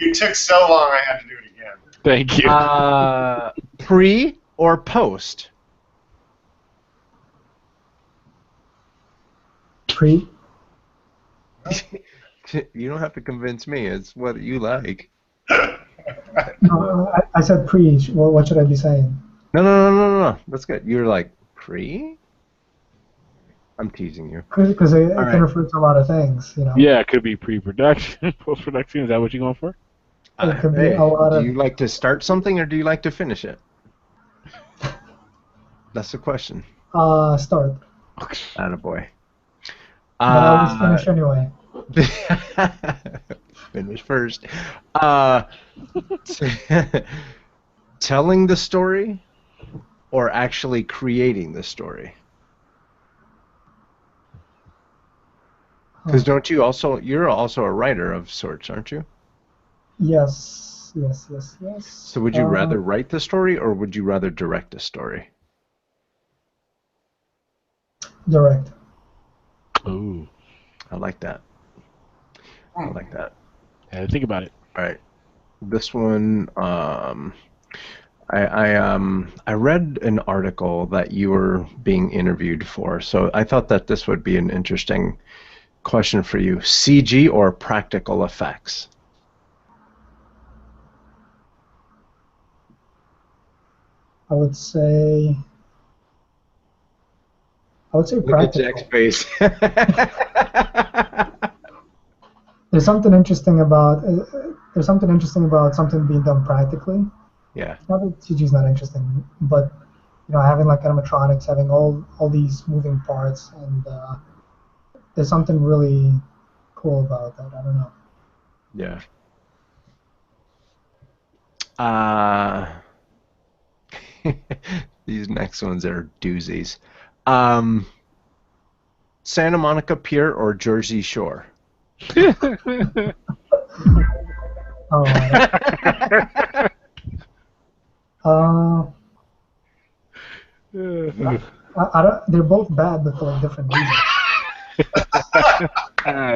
You took so long, I had to do it again. Thank you. Pre or post? Pre. You don't have to convince me. It's what you like. No, I said pre. Well, what should I be saying? No. That's good. You're like, pre? I'm teasing you. Because it can refer to a lot of things, Yeah, it could be pre-production, post-production. Is that what you're going for? It could be a lot of. Do you like to start something or do you like to finish it? That's the question. Start. Attaboy. But I always finish anyway. Finish first. Telling the story or actually creating the story? Because you're also a writer of sorts, aren't you? Yes. So would you rather write the story or would you rather direct a story? Direct. Ooh. I like that. Yeah, think about it. All right. This one, I read an article that you were being interviewed for, so I thought that this would be an interesting question for you. CG or practical effects? I would say Look practical. at Jack's face. There's something interesting about something being done practically. Yeah. Not that CG is not interesting, but having like animatronics, having all these moving parts, and there's something really cool about that. I don't know. Yeah. Uh, these next ones are doozies. Santa Monica Pier or Jersey Shore? Oh, I don't, they're both bad, but for like different reasons.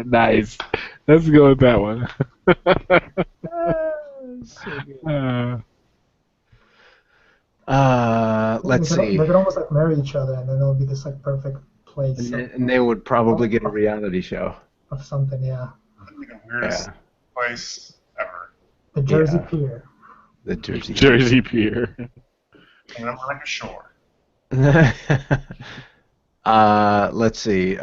Nice. Let's go with that one. Let's see. They could almost like marry each other, and then it'll be this like perfect place And they would probably get a reality show. of something. Yeah, That'd be the weirdest place ever. the Jersey Yeah. Pier. The Jersey. Jersey Pier. And I'm like a shore. Let's see.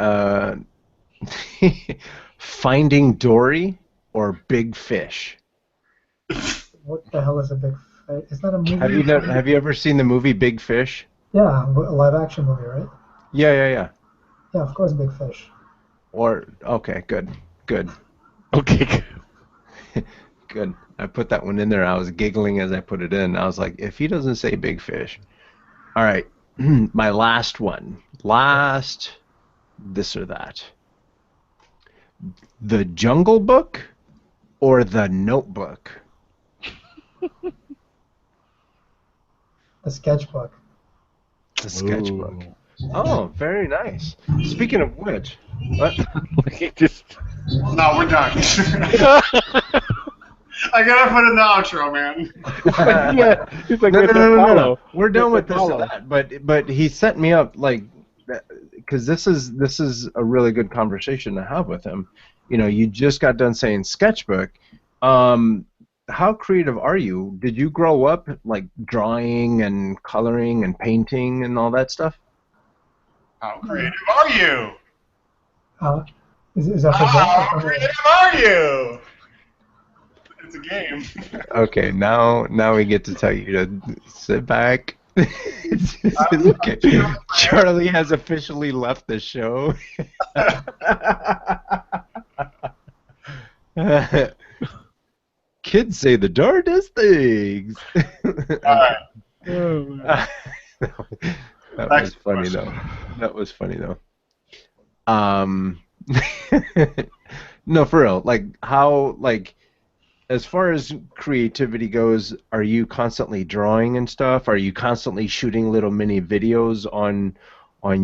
Finding Dory or Big Fish? What the hell is a big fish? Is that a movie? Have you ever seen the movie Big Fish? Yeah, a live action movie, right? Yeah. Yeah, of course, Big Fish. Or okay, good. Okay. Good. I put that one in there. I was giggling as I put it in. I was like, if he doesn't say Big Fish. All right. My last one. Last this or that. The Jungle Book or The Notebook? The sketchbook. The sketchbook. Oh, very nice. Speaking of which, what? No, we're done. I gotta put in the outro, man. Yeah, he's like, No. We're done with this or that. But he set me up like, because this is a really good conversation to have with him. You just got done saying sketchbook. How creative are you? Did you grow up like drawing and coloring and painting and all that stuff? How creative are you? Is that for How Jack? creative are you? It's a game. Okay, now we get to tell you to sit back. It's okay. Charlie has officially left the show. Kids say the darndest things. Alright. That was funny though. That was funny though. No, for real. Like how, like, as far as creativity goes, are you constantly drawing and stuff? Are you constantly shooting little mini videos on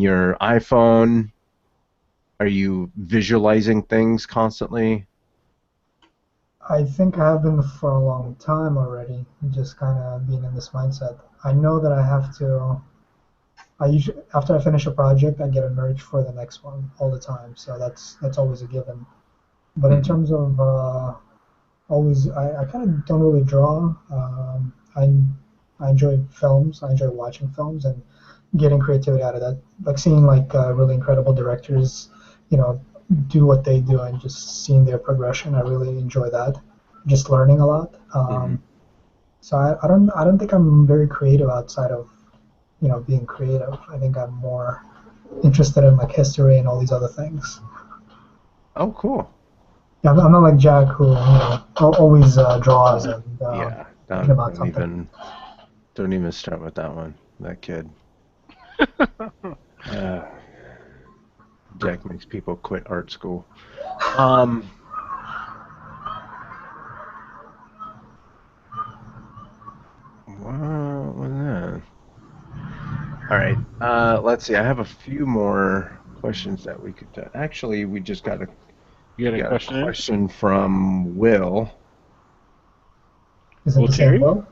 your iPhone? Are you visualizing things constantly? I think I have been for a long time already, just kind of being in this mindset. I know that I have to. I usually, after I finish a project, I get an urge for the next one all the time. So that's always a given. But in terms of I kind of don't really draw. I enjoy films. I enjoy watching films and getting creativity out of that. Like seeing like really incredible directors, do what they do and just seeing their progression. I really enjoy that. Just learning a lot. So I don't think I'm very creative outside of being creative. I think I'm more interested in like history and all these other things. Oh, cool. Yeah, I'm not like Jack who always draws and Yeah, thinking about something. don't even start with that one. That kid. Jack makes people quit art school. What was that? All right. Let's see. I have a few more questions that we could. Actually, we just got a question from Will. Is it the same Will?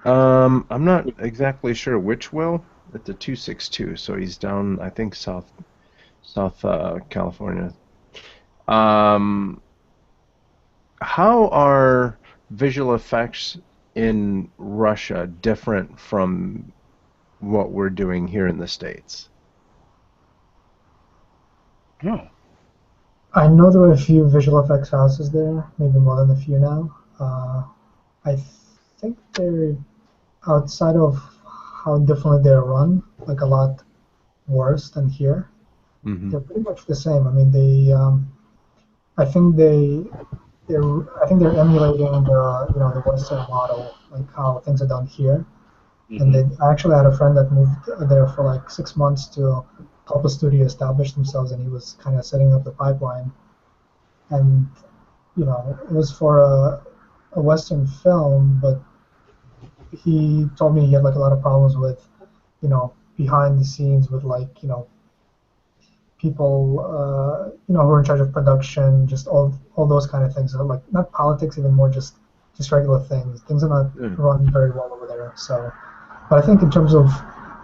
I'm not exactly sure which Will. It's a 262, so he's down, I think, South California. How are visual effects in Russia different from what we're doing here in the States? No. I know there are a few visual effects houses there, maybe more than a few now. I think they're outside of how differently they're run, like a lot worse than here. Hmm. They're pretty much the same. I mean, I think they're emulating the Western model, like how things are done here. And I actually had a friend that moved there for like 6 months to help a studio establish themselves, and he was kind of setting up the pipeline. And it was for a Western film, but he told me he had like a lot of problems with, behind the scenes with like, people, who are in charge of production, just all those kind of things. So, like not politics, even more just regular things. Things are not run very well over there. So, but I think in terms of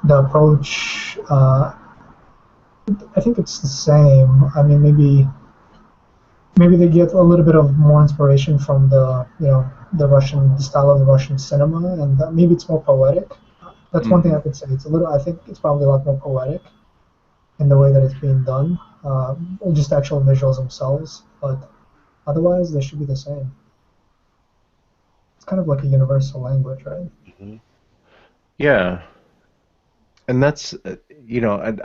the approach, I think it's the same. I mean, maybe they get a little bit of more inspiration from the style of the Russian cinema, and maybe it's more poetic. That's one thing I could say. I think it's probably a lot more poetic in the way that it's being done, just actual visuals themselves. But otherwise, they should be the same. It's kind of like a universal language, right? Yeah, and that's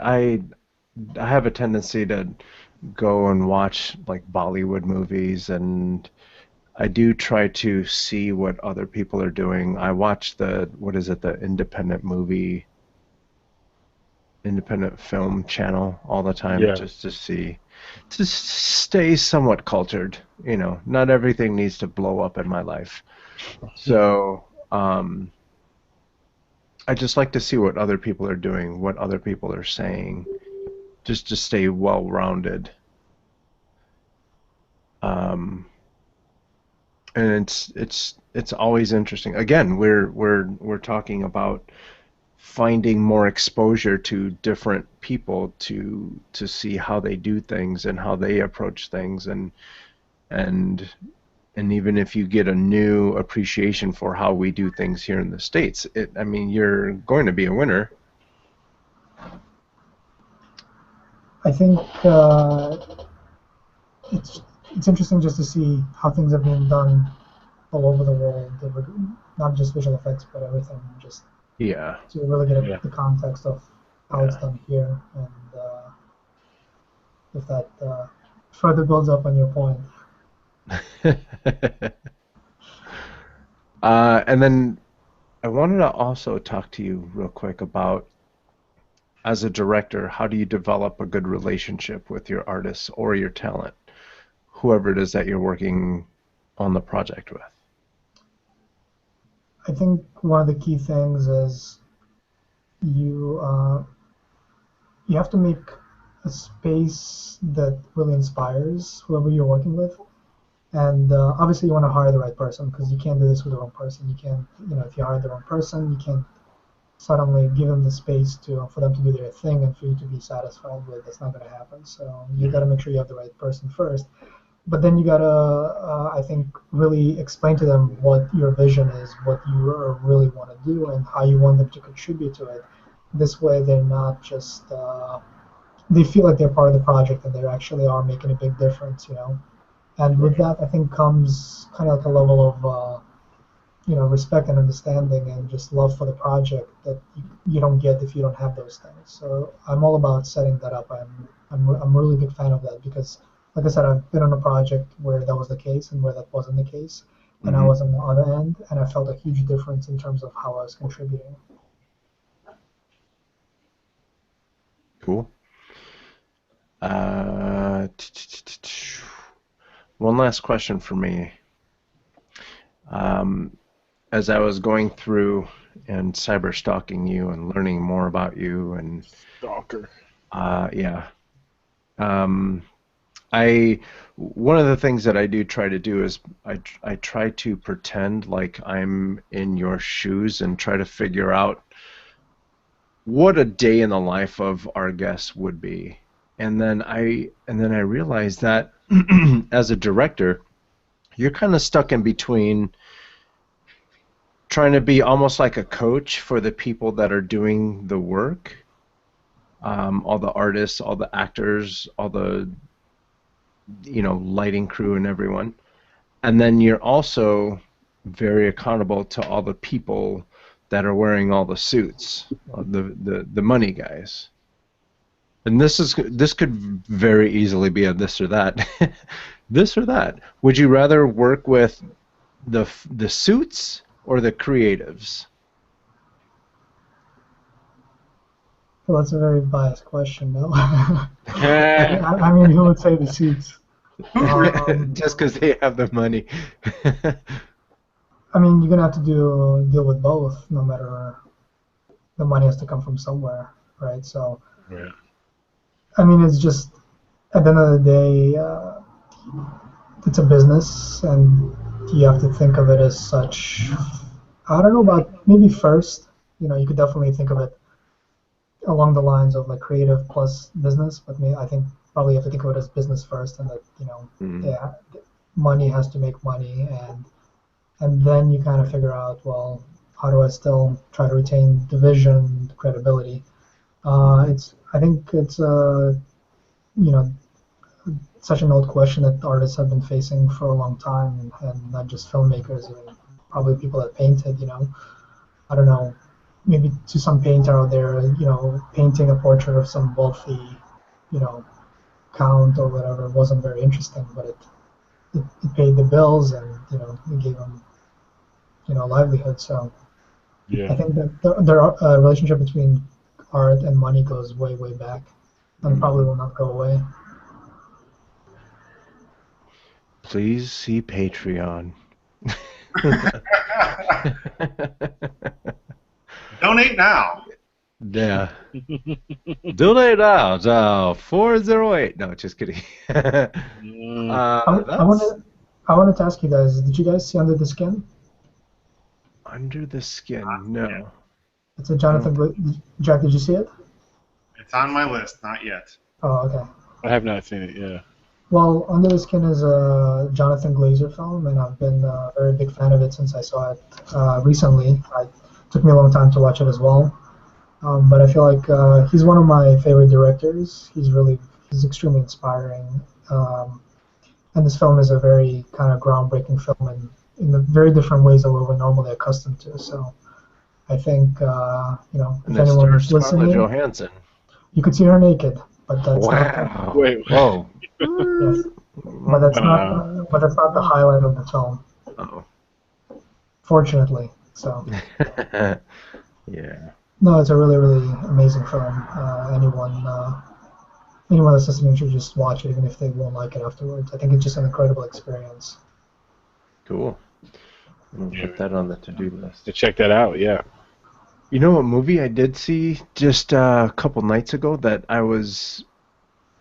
I have a tendency to go and watch like Bollywood movies, and I do try to see what other people are doing. I watch what is it, the independent film channel all the time, Yeah. just to stay somewhat cultured. Not everything needs to blow up in my life. So, I just like to see what other people are doing, what other people are saying, just to stay well-rounded. Um, and it's always interesting. Again, we're talking about finding more exposure to different people to see how they do things and how they approach things, and and even if you get a new appreciation for how we do things here in the States, I mean, you're going to be a winner. I think it's it's interesting just to see how things are being done all over the world, not just visual effects, but everything, just Yeah, to really get Yeah. the context of how it's yeah. done here, and if that further builds up on your point. And then I wanted to also talk to you real quick about, as a director, how do you develop a good relationship with your artists or your talent, whoever it is that you're working on the project with? I think one of the key things is you you have to make a space that really inspires whoever you're working with. And obviously, you want to hire the right person because you can't do this with the wrong person. You can't, if you hire the wrong person, you can't suddenly give them the space for them to do their thing and for you to be satisfied with. That's not going to happen. So you got to make sure you have the right person first. But then you got to, I think, really explain to them what your vision is, what you really want to do, and how you want them to contribute to it. This way, they're not just they feel like they're part of the project and they actually are making a big difference. And with that, I think comes kind of like a level of respect and understanding and just love for the project that you don't get if you don't have those things. So I'm all about setting that up. I'm a really big fan of that because, like I said, I've been on a project where that was the case and where that wasn't the case, and I Hmm. was on the other end, and I felt a huge difference in terms of how I was contributing. Cool. One last question for me. Um, as I was going through and cyber stalking you and learning more about you, and Stalker. yeah, um, I one of the things that I do try to do is I try to pretend like I'm in your shoes and try to figure out what a day in the life of our guests would be. And then I realized that as a director, you're kind of stuck in between trying to be almost like a coach for the people that are doing the work, all the artists, all the actors, all the lighting crew and everyone. And then you're also very accountable to all the people that are wearing all the suits, the money guys. And this could very easily be a this or that. This or that. Would you rather work with the suits or the creatives? Well, that's a very biased question, no? I mean, who would say the suits? Just because they have the money. I mean, you're gonna have to deal with both, no matter. The money has to come from somewhere, right? So, Right. I mean, it's just at the end of the day, it's a business, and you have to think of it as such. I don't know about maybe first. You could definitely think of it along the lines of like creative plus business, but I think probably you have to think of it as business first, and that yeah, money has to make money, and then you kind of figure out, well, how do I still try to retain the vision, the credibility? I think it's such an old question that artists have been facing for a long time, and not just filmmakers, even probably people that painted. I don't know, maybe to some painter out there, painting a portrait of some wealthy, count or whatever wasn't very interesting, but it paid the bills, and it gave them livelihood. So Yeah. I think that the relationship between art and money goes way, way back, and probably will not go away. Please see Patreon. Donate now. Yeah. Donate now. 408. No, just kidding. I wanted to ask you guys, did you guys see Under the Skin? Under the Skin. No. It's a Jonathan. Jack, did you see it? It's on my list, not yet. Oh, okay. I have not seen it. Yeah. Well, Under the Skin is a Jonathan Glazer film, and I've been a very big fan of it since I saw it recently. It took me a long time to watch it as well, but I feel like he's one of my favorite directors. He's extremely inspiring, and this film is a very kind of groundbreaking film in the very different ways than what we're normally accustomed to. So I think And if that's anyone's Scarlett listening, Johansson. you could see her naked, but that's Wow. Wait. Whoa. yes, but that's not the highlight of the film, Oh. fortunately. So Yeah. no, it's a really, really amazing film. Anyone that's listening should just watch it, even if they won't like it afterwards. I think it's just an incredible experience. Cool. I'm gonna put that on the to-do list. To check that out. Yeah. You know what movie I did see just a couple nights ago that I was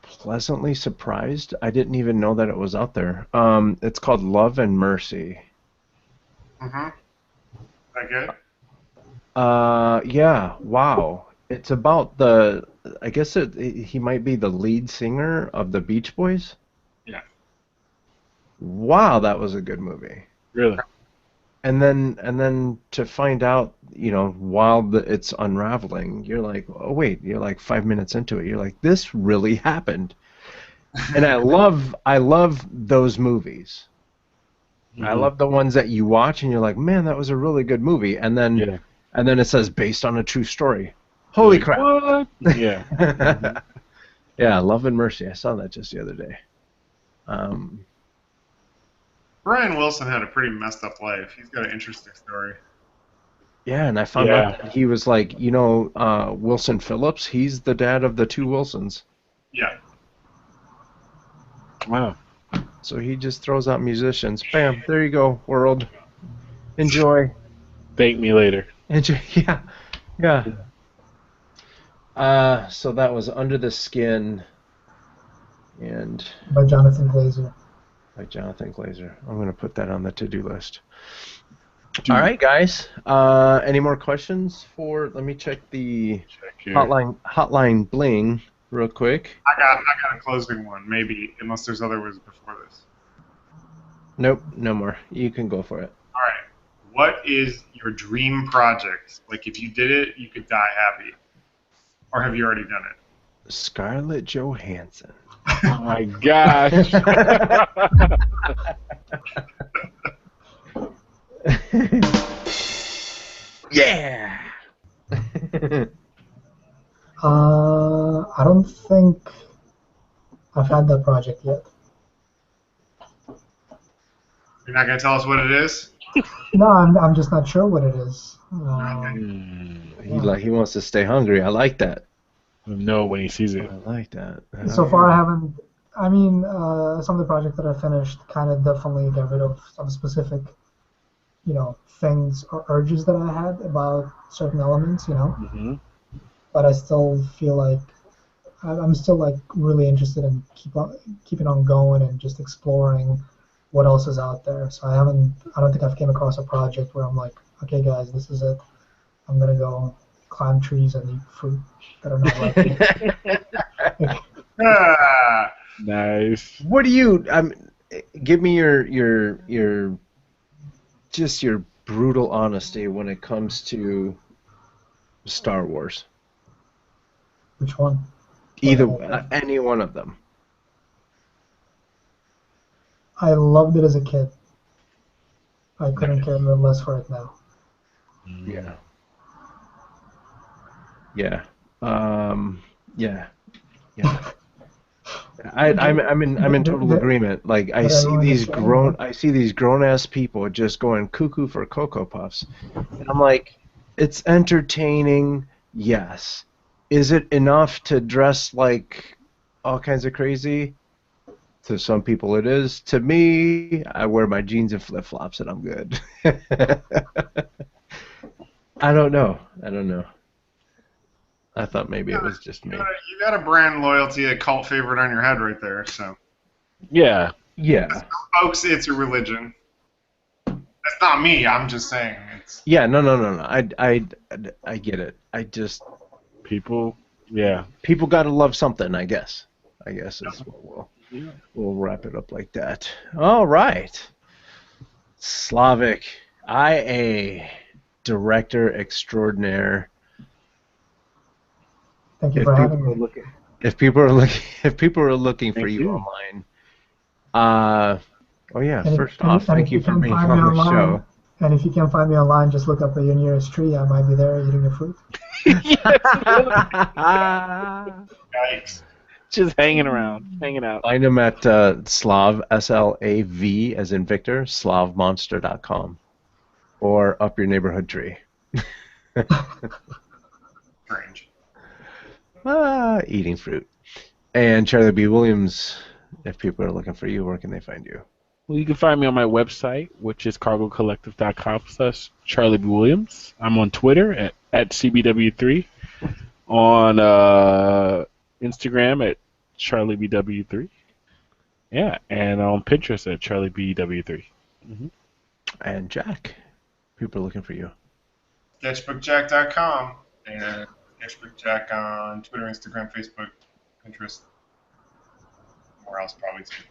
pleasantly surprised? I didn't even know that it was out there. It's called Love and Mercy. Mm-hmm. That good? Yeah. Wow. It's about I guess he might be the lead singer of the Beach Boys. Yeah. Wow, that was a good movie. Really. And then to find out, while it's unraveling, you're like, oh wait, you're like 5 minutes into it, you're like, this really happened. And I love those movies. I love the ones that you watch and you're like, man, that was a really good movie. And then it says based on a true story. Holy crap! What? Yeah. Yeah, Love and Mercy. I saw that just the other day. Brian Wilson had a pretty messed up life. He's got an interesting story. Yeah, and I found out that he was like, Wilson Phillips. He's the dad of the two Wilsons. Yeah. Wow. So he just throws out musicians. Bam, there you go, world. Enjoy. Thank me later. Enjoy. Yeah. So that was Under the Skin, and By Jonathan Glazer. by Jonathan Glazer. I'm going to put that on the to-do list. All right, guys. Any more questions let me check the hotline bling real quick. I got a closing one, maybe, unless there's other ones before this. Nope, no more. You can go for it. All right. What is your dream project? Like, if you did it, you could die happy. Or have you already done it? Scarlett Johansson. Oh my gosh. Yeah. I don't think I've had that project yet. You're not going to tell us what it is? No, I'm just not sure what it is. He wants to stay hungry. I like that. know when he sees it. I like that. So far, I haven't. I mean, some of the projects that I finished kind of definitely get rid of some specific, things or urges that I had about certain elements, Mm-hmm. But I still feel like I'm still like really interested in keeping on going and just exploring what else is out there. So I don't think I've came across a project where I'm like, okay, guys, this is it. I'm gonna go climb trees and eat fruit that are not ripe. Ah, Nice. What do you? Give me your just your brutal honesty when it comes to Star Wars. Which one? Either any one of them. I loved it as a kid. I couldn't care less for it now. Yeah. Yeah. Yeah. Yeah. I'm in total agreement. Like I see these grown ass people just going cuckoo for Cocoa Puffs, and I'm like, it's entertaining, yes. Is it enough to dress like all kinds of crazy? To some people it is. To me, I wear my jeans and flip flops and I'm good. I don't know. I thought maybe it was just me. you got a brand loyalty, a cult favorite on your head right there. So, Yeah. Yeah. folks, it's a religion. That's not me. I'm just saying. Yeah. No. I get it. I just People. Yeah. people got to love something. I guess is what we'll wrap it up like that. All right. Slavik, IA, director extraordinaire. Thank you for having me. If people are looking for Thank you you. online, oh yeah. And First off, thank you for being on the show. And if you can't find me online, just look up at your nearest tree. I might be there eating the fruit. Yikes. Just hanging around, hanging out. Find him at Slav, SLAV, as in Victor, slavmonster.com, or up your neighborhood tree. Strange. Eating fruit. And Charlie B. Williams, if people are looking for you, where can they find you? Well, you can find me on my website, which is cargocollective.com/Charlie B. Williams. I'm on Twitter at CBW3. On Instagram at CharlieBW3. Yeah, and on Pinterest at CharlieBW3. Mm-hmm. And Jack, people are looking for you. Sketchbookjack.com and SketchbookJack on Twitter, Instagram, Facebook, Pinterest. Somewhere else probably too.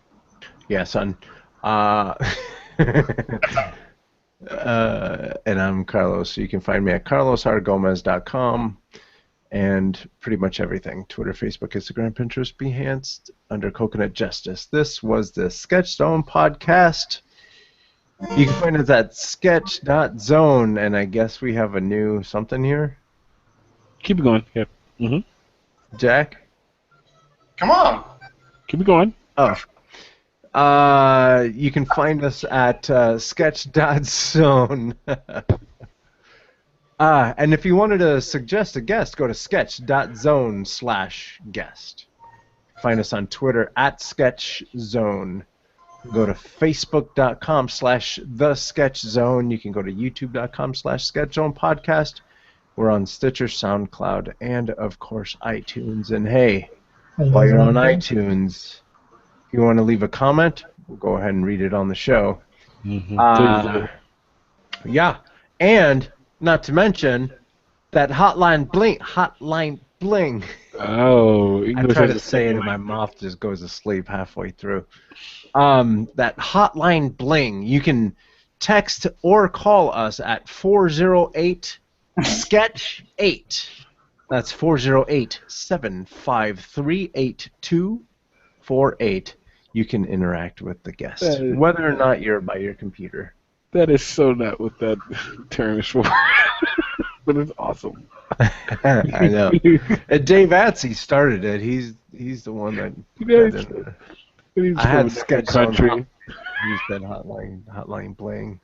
Yeah, son. And I'm Carlos, so you can find me at carlosrgomez.com and pretty much everything. Twitter, Facebook, Instagram, Pinterest, Behance, under Coconut Justice. This was the Sketch Zone podcast. You can find us at sketch.zone, and I guess we have a new something here. Keep it going. Yep. Mm-hmm. Jack? Come on. Keep it going. Oh. You can find us at sketch.zone. And if you wanted to suggest a guest, go to sketch.zone/guest. Find us on Twitter at sketchzone. Go to facebook.com/thesketchzone. You can go to youtube.com/sketchzonepodcast. We're on Stitcher, SoundCloud, and of course iTunes. And hey, while you're on iTunes, if you want to leave a comment, we'll go ahead and read it on the show. Mm-hmm. Yeah, and not to mention that hotline bling. Oh, I English try is to a say it second and my language. mouth just goes to sleep halfway through. That hotline bling, you can text or call us at 408-SKETCH-8. That's 408-753-8248. You can interact with the guest, whether or not you're by your computer. That is so not what that term is for. but it's awesome. I know. And Dave Atsey started it. He's the one that Yeah, got in there. he's I from had a different sketches country. on. He said hotline bling.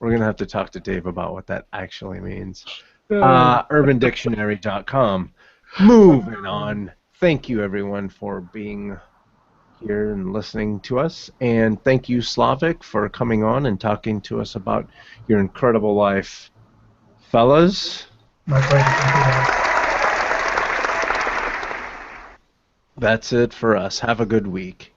We're gonna have to talk to Dave about what that actually means. UrbanDictionary.com. Moving on. Thank you everyone for being here and listening to us, and thank you Slavik for coming on and talking to us about your incredible life, fellas. My pleasure. Thank you, guys. That's it for us. Have a good week.